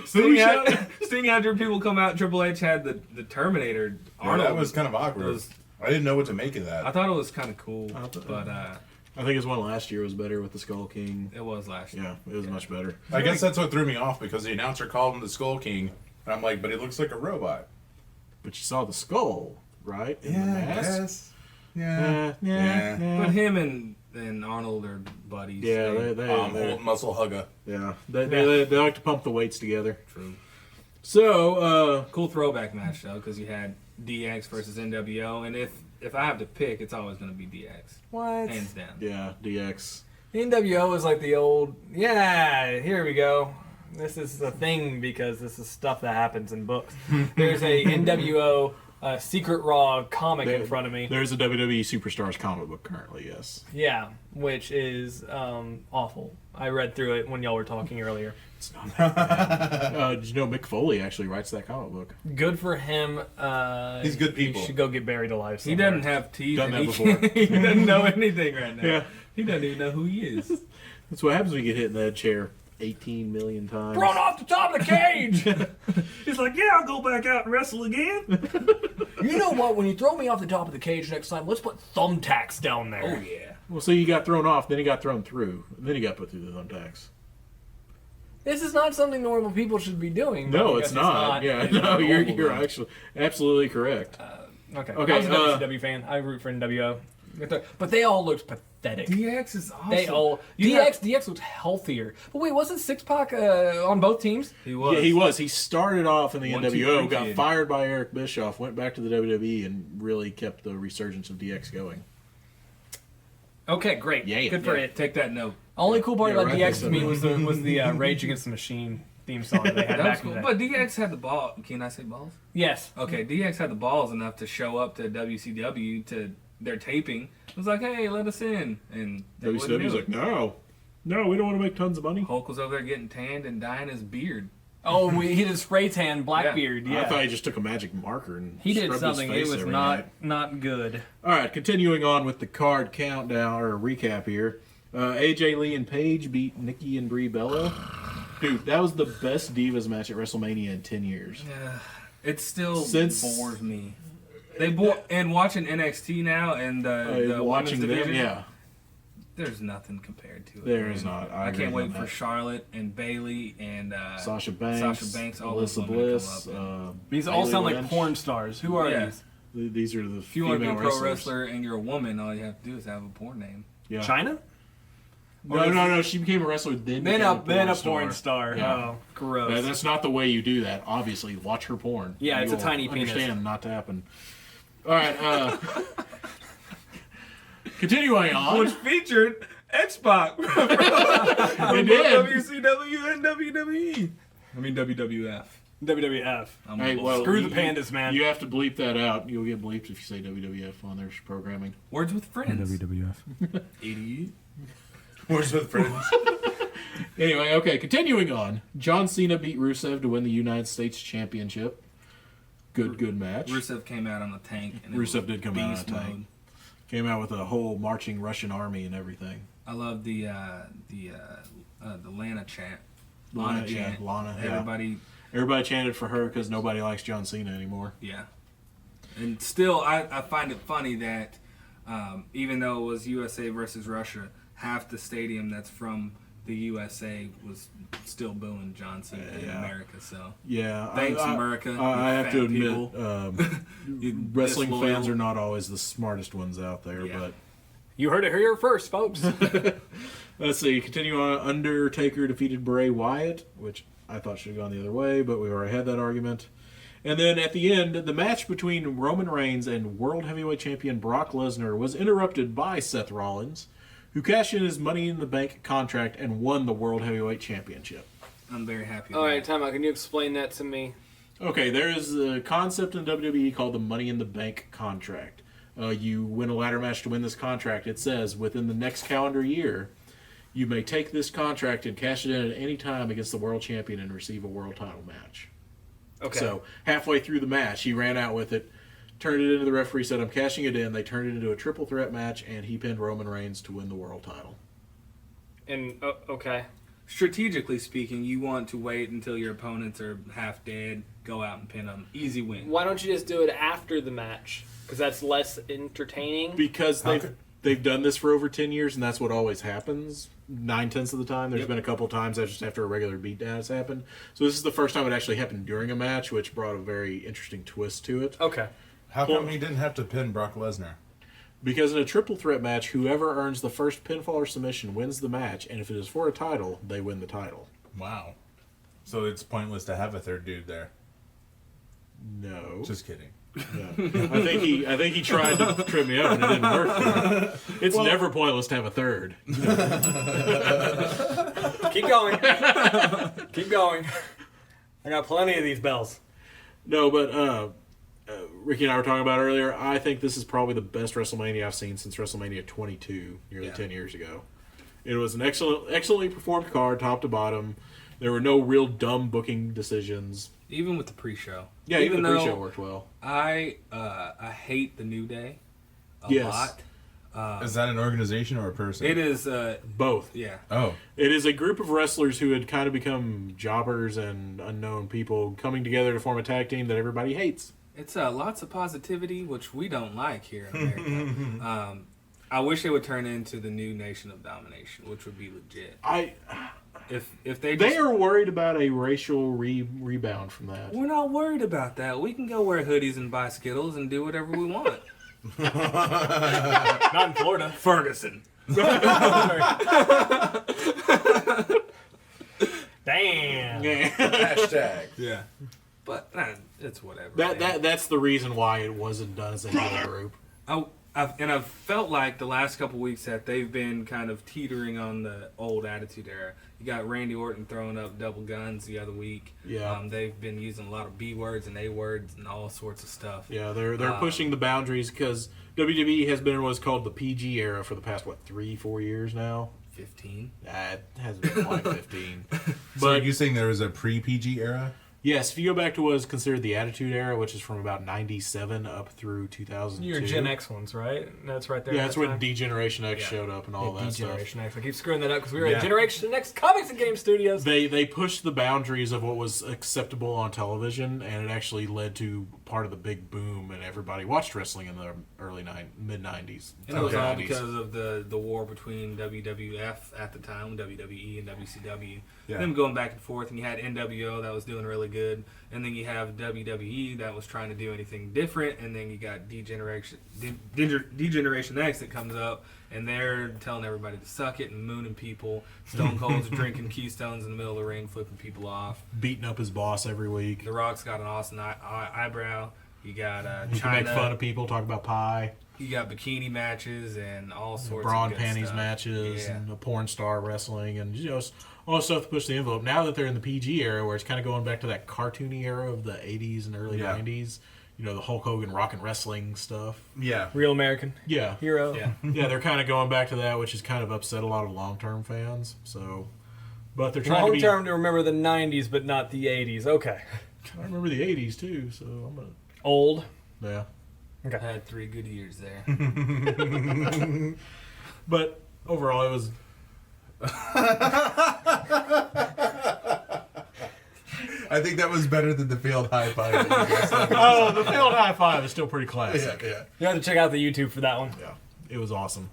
shout Sting had your people come out. Triple H had the Terminator. Yeah, Arnold. that was kind of awkward. It was- I didn't know what to make of that. I thought it was kind of cool, thought- but I think his one last year was better with the Skull King. it was last year. Yeah, it was much better. I guess that's what threw me off because the announcer called him the Skull King, and I'm like, but he looks like a robot. But you saw the skull, right? In the mask? Yeah. Yeah. But him and and Arnold are buddies. Yeah, Old muscle hugger. yeah. They like to pump the weights together. True. So, Cool throwback match though, because you had DX versus NWO, and if I have to pick, it's always going to be DX, What? hands down. yeah, DX. The NWO is like the old, yeah, here we go. This is a thing because this is stuff that happens in books. There's a NWO Secret Raw comic in front of me. There's a WWE Superstars comic book currently, yes. Yeah, which is awful. I read through it when y'all were talking earlier. It's not that bad. Did you know Mick Foley actually writes that comic book? Good for him. He's good people. He should go get buried alive He somewhere. doesn't have teeth. Done and that he, before. he doesn't know anything right now. Yeah. He doesn't even know who he is. That's what happens when you get hit in that chair 18 million times. Thrown off the top of the cage! He's like, yeah, I'll go back out and wrestle again. You know what? When you throw me off the top of the cage next time, let's put thumbtacks down there. Oh yeah. Well, so you got thrown off, then you got thrown through, then you got put through the thumbtacks. This is not something normal people should be doing. No, I it's guess not. Yeah, It's no, not you're normal, actually absolutely correct. Okay. Okay, I was a WCW fan. I root for NWO. But they all looked pathetic. DX is awesome. They all DX looked healthier. But wait, wasn't Six Pac on both teams? He was. Yeah, he was. He started off in the 1, 2, NWO, 3 got kid. fired by Eric Bischoff, went back to the WWE, and really kept the resurgence of DX going. Okay, great. Yeah, Good for yeah. it. Take that note. Only cool part Yeah, about right, DX to they me said was the Rage Against the Machine theme song they had That was back cool. in the day. But DX had the ball. Can I say balls? Yes. Okay, DX had the balls enough to show up to WCW to their taping. It was like, hey, let us in, and they wouldn't WCW's do like, it. no, we don't want to make tons of money. Hulk was over there getting tanned and dyeing his beard. Oh, he did spray tan Blackbeard. Yeah. I thought he just took a magic marker and He did scrubbed something. His It face was every not night. not good. All right, continuing on with the card countdown or recap here. AJ Lee and Paige beat Nikki and Brie Bella. Dude, that was the best Divas match at WrestleMania in 10 years. It still Since- bores me. And watching NXT now and the Watching women's them, division, yeah. there's nothing compared to it. There man. is not. I agree can't on wait for that. Charlotte and Bailey and Sasha Banks, all those Alyssa women to Bliss. come up These all Bailey sound like Lynch. porn stars. Who are Yeah. these? These are the If you want to be a female pro wrestlers. wrestler and you're a woman, all you have to do is have a porn name. Yeah. China? No. She became a wrestler, then became Then a porn star. Yeah. Oh, gross. That's not the way you do that. Obviously, watch her porn. Yeah, it's a You'll tiny penis. Understand not to happen. All right. Continuing on. featured X-Pac from It did. WCW and WWE. I mean WWF. WWF. Hey, well, Screw the pandas, man. You have to bleep that out. You'll get bleeped if you say WWF on their programming. Words with Friends. WWF. Idiot. Words with friends. Anyway, okay, continuing on. John Cena beat Rusev to win the United States Championship. Good match. Rusev came out on a tank. And Rusev did come out on a beast tank. mode. Came out with a whole marching Russian army and everything. I love the Lana chant. Lana, Lana yeah, chant. Lana, yeah. Everybody, chanted for her because nobody likes John Cena anymore. yeah. And still, I find it funny that even though it was USA versus Russia, half the stadium that's from the USA was still booing John Cena in Yeah. America. So Yeah, Thanks, America, you I have to fat admit, you wrestling disloyal. fans are not always the smartest ones out there. Yeah. But You heard it here first, folks. let's see. Continue on. Undertaker defeated Bray Wyatt, which I thought should have gone the other way, but we already had that argument. And then at the end, the match between Roman Reigns and World Heavyweight Champion Brock Lesnar was interrupted by Seth Rollins, who cashed in his Money in the Bank contract and won the World Heavyweight Championship. I'm very happy. All with right, that. time out. Can you explain that to me? Okay, there is a concept in WWE called the Money in the Bank contract. You win a ladder match to win this contract. It says within the next calendar year, you may take this contract and cash it in at any time against the world champion and receive a world title match. Okay. So halfway through the match, he ran out with it, turned it into the referee, said, I'm cashing it in. They turned it into a triple threat match, and he pinned Roman Reigns to win the world title. And okay. Strategically speaking, you want to wait until your opponents are half dead, go out and pin them. Easy win. Why don't you just do it after the match? Because that's less entertaining. Because they've done this for over 10 years, and that's what always happens. 9/10 of the time. There's Yep. been a couple times that just after a regular beatdown has happened. So this is the first time it actually happened during a match, which brought a very interesting twist to it. Okay. How come he didn't have to pin Brock Lesnar? Because in a triple threat match, whoever earns the first pinfall or submission wins the match, and if it is for a title, they win the title. Wow. So it's pointless to have a third dude there. No. Just kidding. No. I think he tried to trip me up and it didn't work. It's never pointless to have a third. Keep going. Keep going. I got plenty of these bells. No, but Ricky and I were talking about earlier. I think this is probably the best WrestleMania I've seen since WrestleMania 22, nearly 10 years ago. It was an excellently performed card, top to bottom. There were no real dumb booking decisions. Even with the pre-show. Yeah, even the pre-show worked well. I hate the New Day a lot. Is that an organization or a person? It is both. Yeah. Oh. It is a group of wrestlers who had kind of become jobbers and unknown people coming together to form a tag team that everybody hates. It's lots of positivity, which we don't like here in America. I wish they would turn into the new Nation of Domination, which would be legit. If they are worried about a racial rebound from that. We're not worried about that. We can go wear hoodies and buy Skittles and do whatever we want. Not in Florida. Ferguson. Damn. Hashtag. Yeah. But it's whatever. That's the reason why it wasn't done as a heel group. I've felt like the last couple weeks that they've been kind of teetering on the old Attitude Era. You got Randy Orton throwing up double guns the other week. Yeah. They've been using a lot of B words and A words and all sorts of stuff. Yeah, they're pushing the boundaries because WWE has been in what's called the PG era for the past 3-4 years now. 15. It hasn't been quite 15. So are you saying there was a pre-PG era? Yes, if you go back to what is considered the Attitude Era, which is from about 97 up through 2002. Your Gen X ones, right? That's right there. Yeah, that's when D-Generation X showed up and all that stuff. D-Generation X. I keep screwing that up because we were at Generation X Comics and Game Studios. They pushed the boundaries of what was acceptable on television, and it actually led to part of the big boom, and everybody watched wrestling in the mid-90s. And it was all because of the war between WWF at the time, WWE and WCW. Yeah. Them going back and forth, and you had NWO that was doing really good, and then you have WWE that was trying to do anything different, and then you got D-Generation X that comes up, and they're telling everybody to suck it and mooning people. Stone Cold's drinking Keystones in the middle of the ring, flipping people off. Beating up his boss every week. The Rock's got an awesome eyebrow. You got You China. can make fun of people, talk about pie. You got bikini matches and all sorts Bra of and good panties stuff. matches Yeah. and a porn star wrestling and all the stuff to push the envelope. Now that they're in the PG era, where it's kind of going back to that cartoony era of the 80s and early 90s, the Hulk Hogan rock and wrestling stuff. Yeah. Real American Yeah. hero. Yeah. Yeah, they're kind of going back to that, which has kind of upset a lot of long-term fans. So, but they're trying Long to be... term to remember the 90s, but not the 80s. Okay. I remember the 80s, too, so I'm going to... Old. Yeah. I had 3 good years there. But overall, it was... I think that was better than the failed high five. Oh, the failed high five is still pretty classic. Yeah. You have to check out the YouTube for that one. Yeah, it was awesome.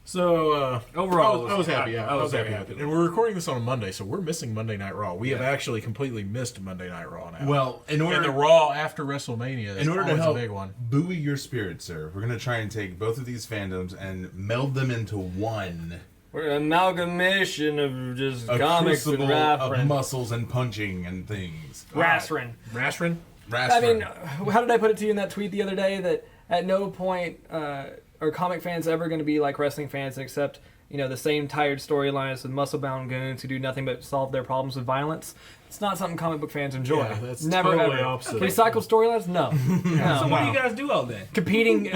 So Overall, I was happy. Yeah, I was happy with with it. And we're recording this on a Monday, so we're missing Monday Night Raw. We have actually completely missed Monday Night Raw now. Well, and the Raw after WrestleMania is in order to always help a big one. buoy your spirits, sir, we're going to try and take both of these fandoms and meld them into one. We're an amalgamation of just A comics and crucible of wrestling. muscles and punching and things. Wrestling. Rashrin? I mean, how did I put it to you in that tweet the other day that at no point are comic fans ever going to be like wrestling fans and accept, the same tired storylines with muscle-bound goons who do nothing but solve their problems with violence? It's not something comic book fans enjoy. Yeah, that's Never totally ever. opposite. Recycled storylines? No. So No. what do you guys do all day? Competing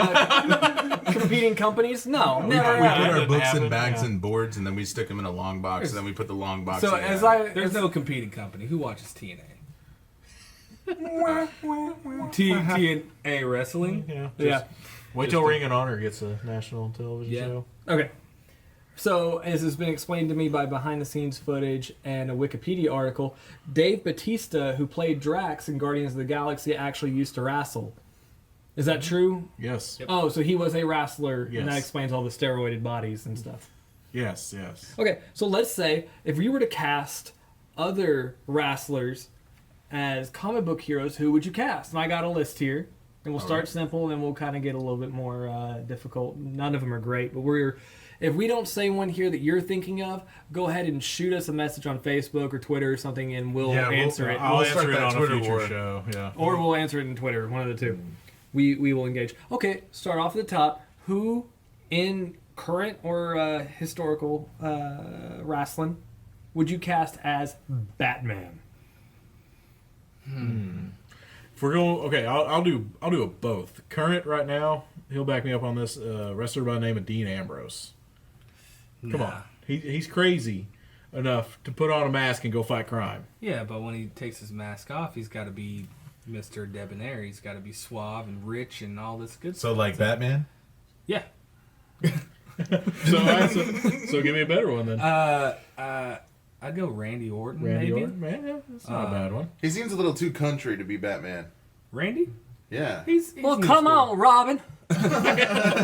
companies? No. we Never put ever. our Didn't books happen, in bags yeah. and boards, and then we stick them in a long box, and then we put the long box So in the as ad. There's no competing company. Who watches TNA? TNA Wrestling? Yeah. Yeah. Wait till Ring of Honor gets a national television show. Okay. So, as has been explained to me by behind-the-scenes footage and a Wikipedia article, Dave Bautista, who played Drax in Guardians of the Galaxy, actually used to wrestle. Is that true? Yes. Yep. Oh, so he was a wrestler, and that Yes. explains all the steroided bodies and stuff. Yes. Okay, so let's say if we were to cast other wrestlers as comic book heroes, who would you cast? And I got a list here. And we'll start simple, then we'll kind of get a little bit more difficult. None of them are great, but if we don't say one here that you're thinking of, go ahead and shoot us a message on Facebook or Twitter or something, and we'll answer it. I'll answer it on Twitter a future war. show. Yeah. Or we'll answer it in Twitter, one of the two. We will engage. Okay, start off at the top. Who in current or historical wrestling would you cast as Batman? If we're going, okay, I'll do a both. Current right now, he'll back me up on this. Wrestler by the name of Dean Ambrose. Come on, he's crazy enough to put on a mask and go fight crime. Yeah, but when he takes his mask off, he's got to be Mr. Debonair. He's got to be suave and rich and all this good stuff. So like Batman? Yeah. So give me a better one then. I'd go Randy Orton, Randy maybe. Orton, man, yeah, that's not a bad one. He seems a little too country to be Batman. Randy? Yeah. He's Well, new come school. on, Robin. We're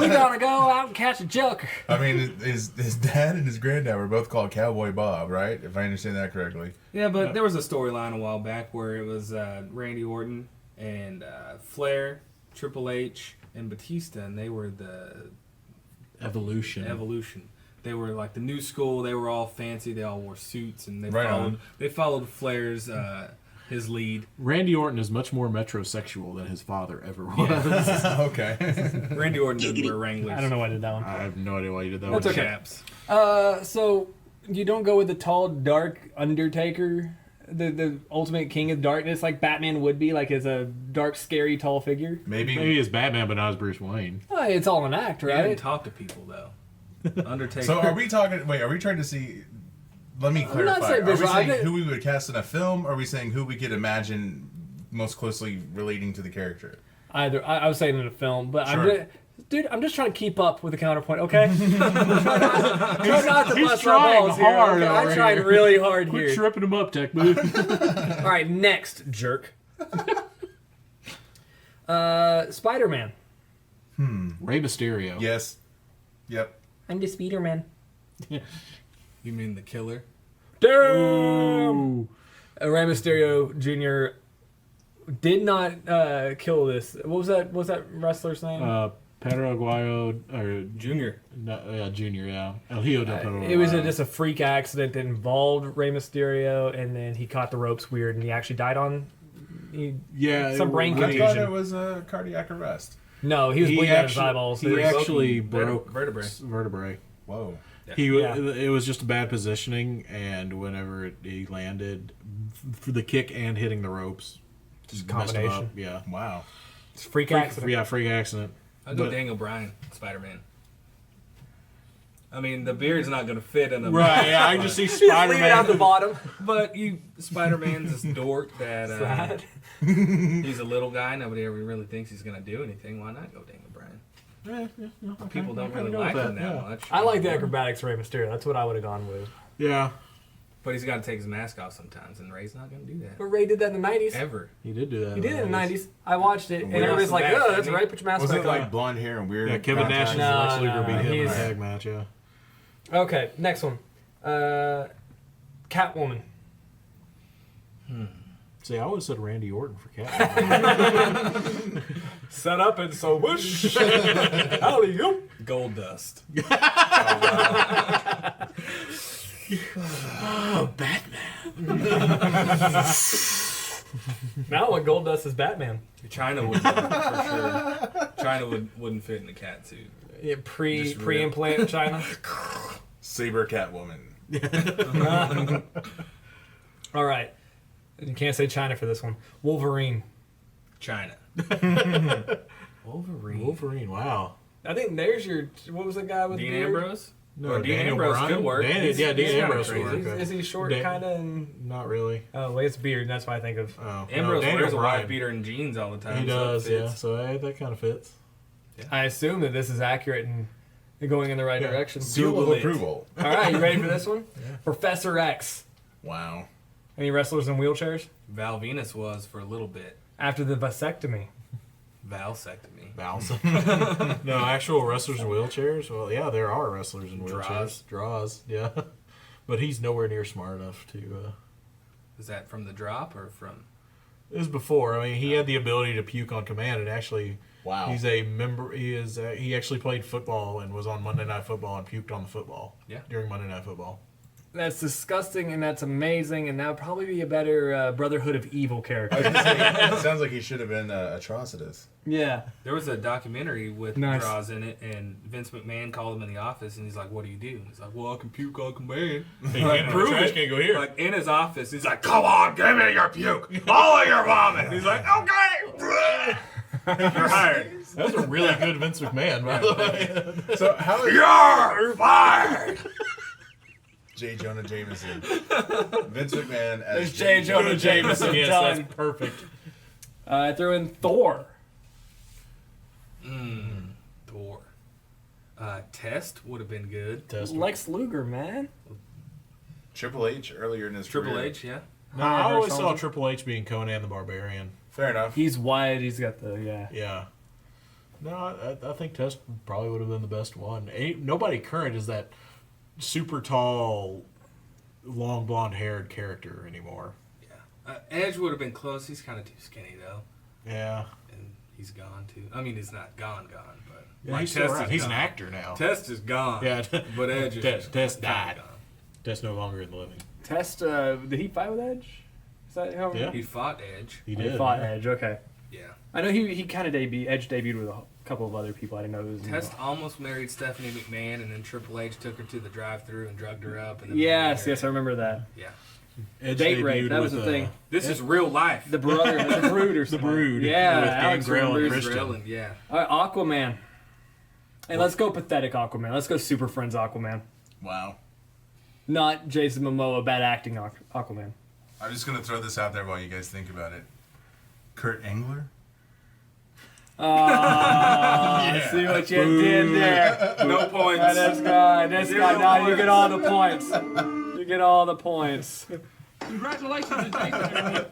gonna go out and catch a Joker. I mean, his dad and his granddad were both called Cowboy Bob, right? If I understand that correctly. Yeah, but there was a storyline a while back where it was Randy Orton and Flair, Triple H, and Batista, and they were the Evolution. They were like the new school. They were all fancy. They all wore suits, and Right they followed Flair's his lead. Randy Orton is much more metrosexual than his father ever was. Okay. Randy Orton didn't wear Wranglers. I don't know why I did that one. I have no idea why you did that. That's one. okay. Chaps. So you don't go with the tall, dark Undertaker, the ultimate king of darkness, like Batman would be, like as a dark, scary, tall figure. Maybe it's Batman, but not as Bruce Wayne. It's all an act, He didn't right? talk to people though. Undertaker. So are we talking? Wait, are we trying to see? Let me not clarify. saying Are we visual, saying I think- who we would cast in a film? Or are we saying who we could imagine most closely relating to the character? Either I was saying in a film, but Sure. I'm just trying to keep up with the counterpoint, okay? try not to He's bust my trying balls here, hard okay? I'm over trying here. really hard Quit here. tripping him up, Tech Booth. All right, next, jerk. Spider-Man. Rey Mysterio. Yes. Yep. I'm the Spider-Man. You mean the killer? Damn! Rey Mysterio Jr. did not kill this. What was that wrestler's name? Pedro Aguayo or Junior. Junior, yeah. El Hijo del Pedro. It was just a freak accident that involved Rey Mysterio, and then he caught the ropes weird, and he actually died on. Some brain I confusion. thought it was a cardiac arrest. No, he was bleeding out of his eyeballs. He actually broke vertebrae. Whoa. It was just a bad positioning, and whenever he landed, for the kick and hitting the ropes, just messed him combination. up. Yeah, It's a freak accident. Yeah, freak accident. I'll go Daniel Bryan, Spider-Man. I mean, the beard's not going to fit in the Right, yeah, I just see Leave it out Spider-Man. the bottom. But Spider-Man's this dork that he's a little guy. Nobody ever really thinks he's going to do anything. Why not go Daniel Bryan? People don't really like him that much. I like the acrobatics of Rey Mysterio. That's what I would have gone with. Yeah, But he's got to take his mask off sometimes, and Ray's not going to do that. But Ray did that in the 90s. Ever. he did do that. He did it in the 90s. I watched it, and Where everybody's else like, the mask, oh, that's didn't he? right, put your mask Was back it on. like blonde hair and weird? Yeah, Kevin Nash and No, Lex Luger beat him in a he's- tag match. Yeah. Okay, next one. Catwoman. See, I would have said Randy Orton for Catwoman. Set up and so whoosh. Howdy, you. Gold Dust. Now what Goldust is Batman. China would for sure. China wouldn't fit in the cat suit. Yeah, Just real. pre-implant China. Saber Catwoman. All right. You can't say China for this one. Wolverine. China. Wolverine. Wolverine, wow. I think there's your. What was the guy with Dean the beard? Ambrose? No, Or Dean Daniel Ambrose Bryan? could work. Dan- He's- yeah, Dean he's kinda Ambrose would crazy. work. Is he short, Dan- kind of? And Not really. oh, well, it's beard. That's what I think of. Oh, Ambrose no, wears a Bryan. white beater and jeans all the time. He so it does, yeah. fits. So that kind of fits. I assume that this is accurate and going in the right Yeah. direction. Seal Google of it. approval. All right, you ready for this one? Professor X. Wow. Any wrestlers in wheelchairs? Val Venus was for a little bit. After the vasectomy. Valsectomy. Bounce. No, actual wrestlers in wheelchairs? Well, yeah, there are wrestlers in wheelchairs. Draws, yeah. But he's nowhere near smart enough to... Is that from the drop or from? It was before. I mean, he had the ability to puke on command, and actually, Wow. he's a member. He actually played football and was on Monday Night Football and puked on the football. Yeah. During Monday Night Football. That's disgusting and that's amazing, and that would probably be a better Brotherhood of Evil character. It sounds like he should have been Atrocitus. Yeah. There was a documentary with Nice. Draws in it, and Vince McMahon called him in the office, and he's like, "What do you do?" And he's like, "Well, I can puke on command." Like, prove trash it. can't go here. Like in his office, he's like, "Come on, give me your puke, all of your vomit." And he's like, "Okay, you're hired. That was a really good Vince McMahon, by the way. So how is You're fired." J. Jonah Jameson? Vince McMahon as There's J. Jonah Jameson. Yes, done. that's perfect. I threw in Thor. Thor. Test would have been good. Lex Luger, man. Triple H earlier in his Triple career. H, yeah. No, I always Versus saw Holmes. Triple H being Conan the Barbarian. Fair enough. He's wide. He's got the Yeah. No, I think Test probably would have been the best one. Nobody current is that super tall, long blonde-haired character anymore. Yeah. Edge would have been close. He's kind of too skinny though, Yeah. and he's gone too. I mean, he's not gone, but Yeah, he's still Test around. is He's an gone. actor now. Test is gone. Yeah. But Edge is Test just died. gone. Test no longer in the living. Test. Did he fight with Edge? Is that how? Yeah. He fought Edge. He He did. fought yeah. Edge. Okay. Yeah. I know he kind of Edge debuted with a couple of other people. I didn't know it was. Test almost married Stephanie McMahon, and then Triple H took her to the drive-thru and drugged her up. And then Yes, married yes, I her. remember that. Yeah. Edge Date rape. debuted That was with, the thing. This is real life. The brother, the Brood or something. Brood. Yeah, With Alex Gangrel and Brood. Christian. Israel and- yeah. All right, Aquaman. And let's go pathetic Aquaman. Let's go Super Friends Aquaman. Wow. Not Jason Momoa, bad acting Aquaman. I'm just gonna throw this out there while you guys think about it. Kurt Angler. I see what you did there. No points. This guy. Now you get all the points. You get all the points. Congratulations, Jason.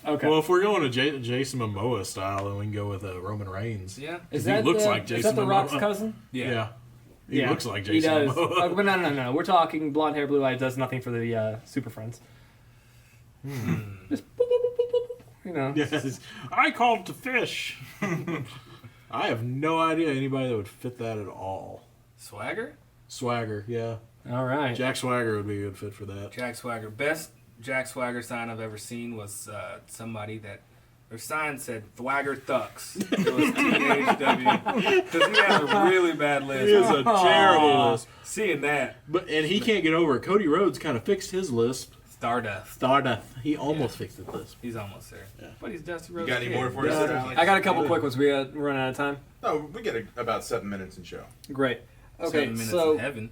Okay. Well, if we're going to Jason Momoa style, then we can go with Roman Reigns. Yeah. is he that looks the, like is Jason that the Rock's Momoa. cousin? Yeah. He looks like Jason He does. Momoa. But no. We're talking blonde hair, blue eyes. Does nothing for the Super Friends. Just boop, boop, boop, boop, boop, you know. Yes. I called to fish. I have no idea anybody that would fit that at all. Swagger? Swagger, yeah. All right. Jack Swagger would be a good fit for that. Jack Swagger. Best Jack Swagger sign I've ever seen was somebody that their sign said Thwagger Thucks. It was THW. Because he has a really bad list. He has a terrible lisp. Seeing that, And he can't get over it. Cody Rhodes kind of fixed his lisp. Stardust. He almost fixed his lisp. He's almost there. Yeah. But he's Dusty You Rhodes. got any more for us? Yeah, there, Alex? I got a couple quick ones. We run out of time. No, we get about 7 minutes in show. Great. 7 Okay, minutes so in heaven.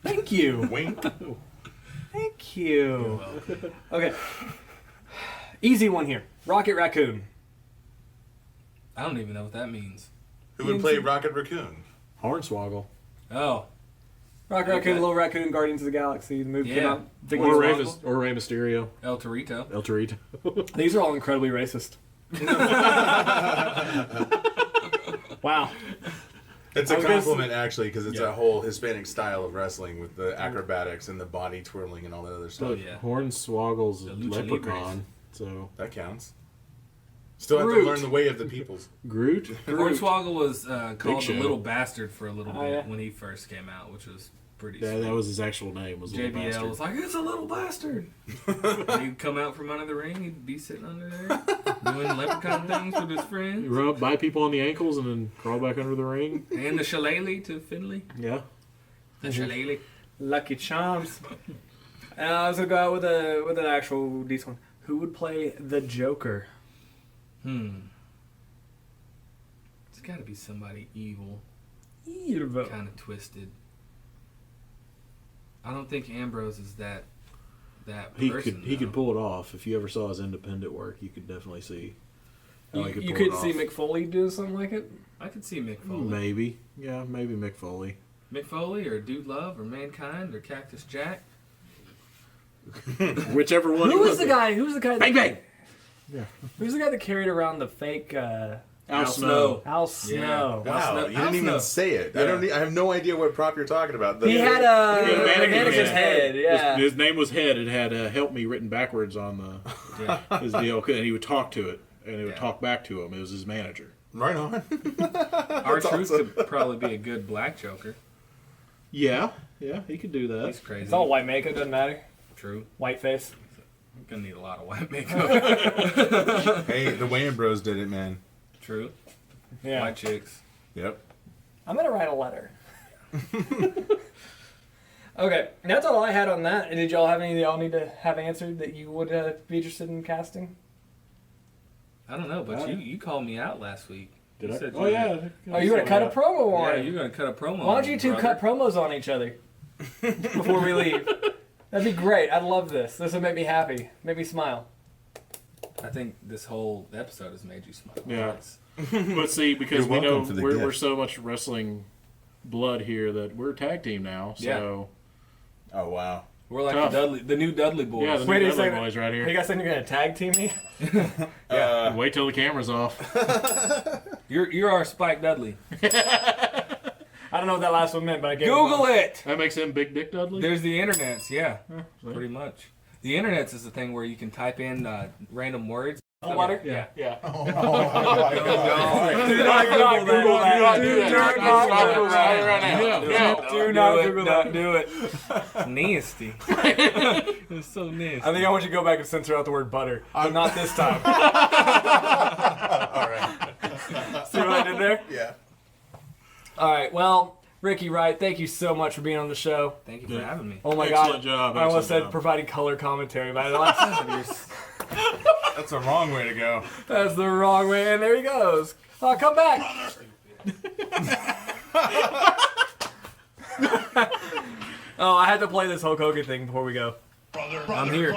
thank you. Wink. Thank you. Okay. Easy one here. Rocket Raccoon. I don't even know what that means. Who would play Rocket Raccoon? Hornswoggle. Oh. Rocket Raccoon, Little Raccoon, Guardians of the Galaxy. The movie came Yeah. out. Big Or ones. Rey Mysterio. El Torito. El Torito. These are all incredibly racist. Wow. It's I a was gonna compliment, actually, because it's a whole Hispanic style of wrestling with the acrobatics and the body twirling and all that other stuff. Oh, yeah. Hornswoggle's a The Lucha leprechaun. So That counts. Still have Groot. to learn the way of the peoples. Groot. Hornswoggle was called Show. the Little Bastard for a little bit yeah. when he first came out, which was pretty Yeah, sweet. that was his actual name. Was Little JBL Bastard. was like, it's a little bastard. He'd come out from under the ring, he'd be sitting under there, doing leprechaun things with his friends. Rub bite people on the ankles and then crawl back under the ring. And the shillelagh to Finley. Yeah. The shillelagh. Lucky Charms. And I was gonna go out with an actual decent one. Who would play the Joker? It's got to be somebody evil, Evil. kind of twisted. I don't think Ambrose is that He person. could though. pull it off. If you ever saw his independent work, you could definitely see how he could You pull could it see off. Mick Foley do something like it. I could see Mick Foley. Maybe. Yeah, maybe Mick Foley. Mick Foley or Dude Love or Mankind or Cactus Jack. Whichever one. Who was the guy? Who's the guy? Bang bang. Who's the guy that carried around the fake Al Snow. Al Snow. Wow, you didn't even say it. Yeah. I have no idea what prop you're talking about. He had a He had a mannequin's head. Yeah. His name was Head. It had "Help Me" written backwards on his deal, and he would talk to it, and it would talk back to him. It was his manager. Right on. R-Truth could probably be a good black Joker. Yeah, he could do that. He's crazy. It's all white makeup, doesn't matter. True. White face. I'm gonna need a lot of white makeup. Hey, the Wayne Bros did it, man. True. Yeah. White chicks. Yep. I'm gonna write a letter. Okay, that's all I had on that. Did y'all have any that y'all need to have answered that you would be interested in casting? I don't know, but you called me out last week. Did You I? said Oh yeah. Oh, you gonna cut a promo on Yeah, it? you're gonna cut a promo. Why don't you two cut promos on each other before we leave? That'd be great. I'd love this. This would make me happy. Make me smile. I think this whole episode has made you smile. Yeah. It's- But see, because You're we know welcome for the we're gift. so much wrestling blood here that we're a tag team now. So Oh, wow. We're like Tough. the new Dudley boys. yeah, the Wait new a Dudley second. boys right Hey, you here. guys saying you're gonna tag team me? Wait till the camera's off. You're our Spike Dudley. I don't know what that last one meant, but I gave Google it. That makes him Big Dick Dudley. There's the internets, yeah, see? pretty much. The internets is the thing where you can type in random words. Water? Yeah. Yeah. Do not Google that. Do not Google that. Do not Google that. Don't do it. Nasty. It's so nasty. I think I want you to go back and censor out the word butter, but not this time. All right. See what I did there? Yeah. All right. Well, Ricky Wright, thank you so much for being on the show. Thank you for having me. Oh my Excellent God. job, I almost excellent said job. providing color commentary, but I That's the wrong way to go. that's the wrong way, and there he goes. Oh, come back. Oh, I had to play this Hulk Hogan thing before we go. I'm here.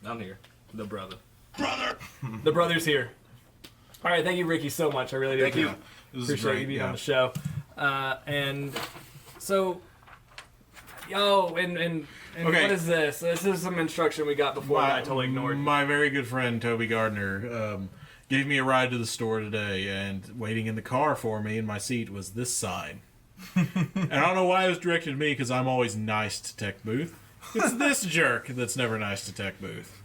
I'm here. The brother. The brother's here. All right, thank you, Ricky, so much. I really do. Thank you. This is Appreciate great. you being yeah. on the show. And so, and Okay. what is this? This is some instruction we got before that I totally ignored. My very good friend Toby Gardner gave me a ride to the store today, and waiting in the car for me in my seat was this sign. And I don't know why it was directed to me, because I'm always nice to Tech Booth. It's this jerk that's never nice to Tech Booth.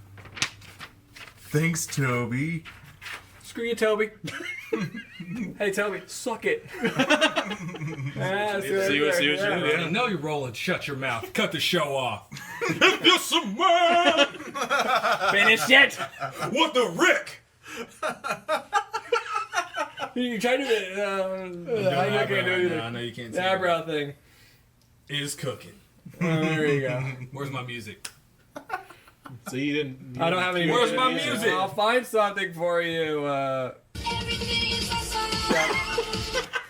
Thanks, Toby. Screw you, Toby. Hey, Toby, suck it. See what you're doing? I know you're rolling. Shut your mouth. Cut the show off. Yes, man! Finish it. What the Rick? You try to do it. I can't do it I either. know you can't The say eyebrow thing. Is cooking. There you go. Where's my music? So you didn't. I don't have any. Where's my music? music? I'll find something for you.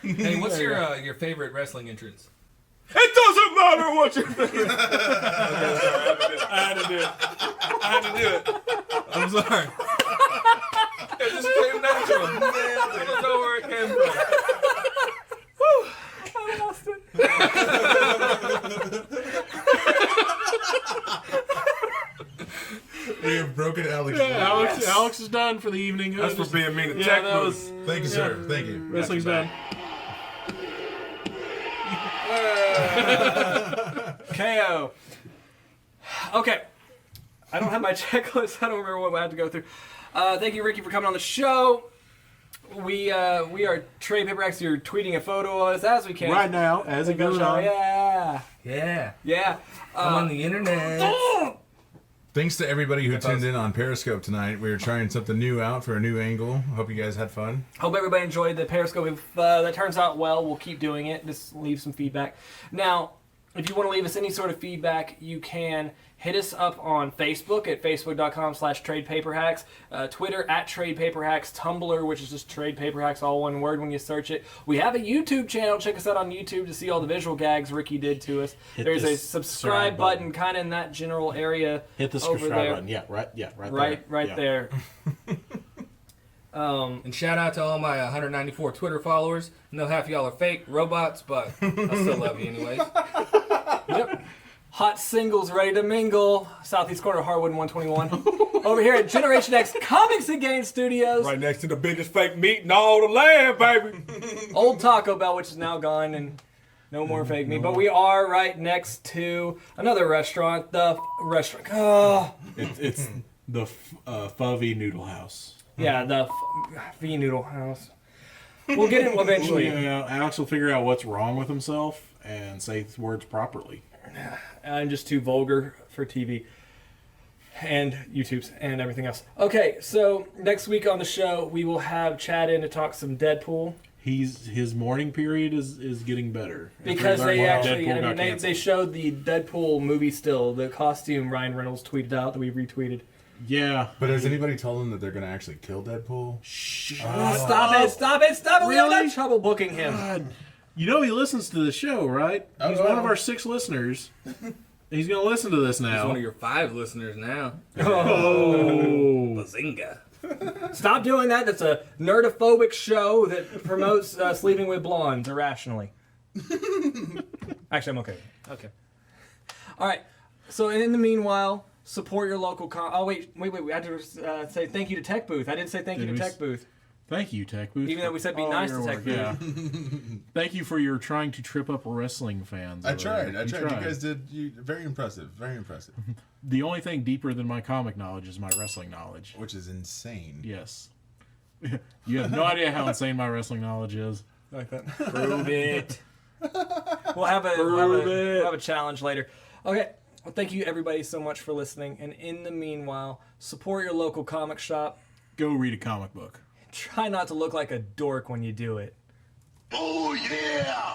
Hey, what's your favorite wrestling entrance? It doesn't matter what you think. I had to do it. I'm sorry. It just came natural. I don't know where it came from. I lost it. We have broken Alex. Alex is done for the evening. That's for being mean to Yeah, Tech that Booth. was Thank you, sir. Thank you. wrestling's done. KO. Okay. I don't have my checklist. I don't remember what I had to go through. Thank you, Ricky, for coming on the show. We are Trade Paperbacks. You're tweeting a photo of us as we can. Right now, as it goes on. Yeah. Yeah. Yeah. I'm on the internet. Thanks to everybody who tuned in on Periscope tonight. We were trying something new out for a new angle. Hope you guys had fun. Hope everybody enjoyed the Periscope. If that turns out well, we'll keep doing it. Just leave some feedback. Now, if you want to leave us any sort of feedback, you can hit us up on Facebook at facebook.com/tradepaperhacks, Twitter at tradepaperhacks, Tumblr, which is just tradepaperhacks, all one word when you search it. We have a YouTube channel. Check us out on YouTube to see all the visual gags Ricky did to us. There's a this subscribe button kind of in that general area. Hit the over subscribe there. button. Yeah, right there. Right Yeah. there. And shout out to all my 194 Twitter followers. I know half of y'all are fake robots, but I still love you anyways. Yep. Hot singles ready to mingle. Southeast corner of Harwood 121. Over here at Generation X Comics and Games Studios. Right next to the biggest fake meat in all the land, baby. Old Taco Bell, which is now gone, and no more fake meat. But we are right next to another restaurant, the restaurant. Oh. It's the Fuvy Noodle House. Yeah, the V Noodle House. We'll get it eventually. Alex will figure out what's wrong with himself and say the words properly. I'm just too vulgar for TV and YouTube's and everything else. Okay, so next week on the show, we will have Chad in to talk some Deadpool. His mourning period is getting better. Because they actually, Deadpool got they showed the Deadpool movie still, the costume Ryan Reynolds tweeted out that we retweeted. Yeah. But has anybody told them that they're going to actually kill Deadpool? Stop it! We all Really? had trouble booking him. God. You know he listens to the show, right? He's one of our 6 listeners. He's going to listen to this now. He's one of your 5 listeners now. Oh. Bazinga. Stop doing that. That's a nerdophobic show that promotes sleeping with blondes irrationally. Actually, I'm okay. Okay. All right. So in the meanwhile, support your local Oh, wait. We had to say thank you to Tech Booth. I didn't say thank you to Tech Booth. Thank you, Tech Booth. Even though we said be nice to Tech Booth. Yeah. Thank you for your trying to trip up wrestling fans. I tried. You guys did. Very impressive. Very impressive. The only thing deeper than my comic knowledge is my wrestling knowledge. Which is insane. Yes. You have no idea how insane my wrestling knowledge is. Like that. Prove it. We'll have a challenge later. Okay. Well, thank you everybody so much for listening. And in the meanwhile, support your local comic shop. Go read a comic book. Try not to look like a dork when you do it. Oh, yeah!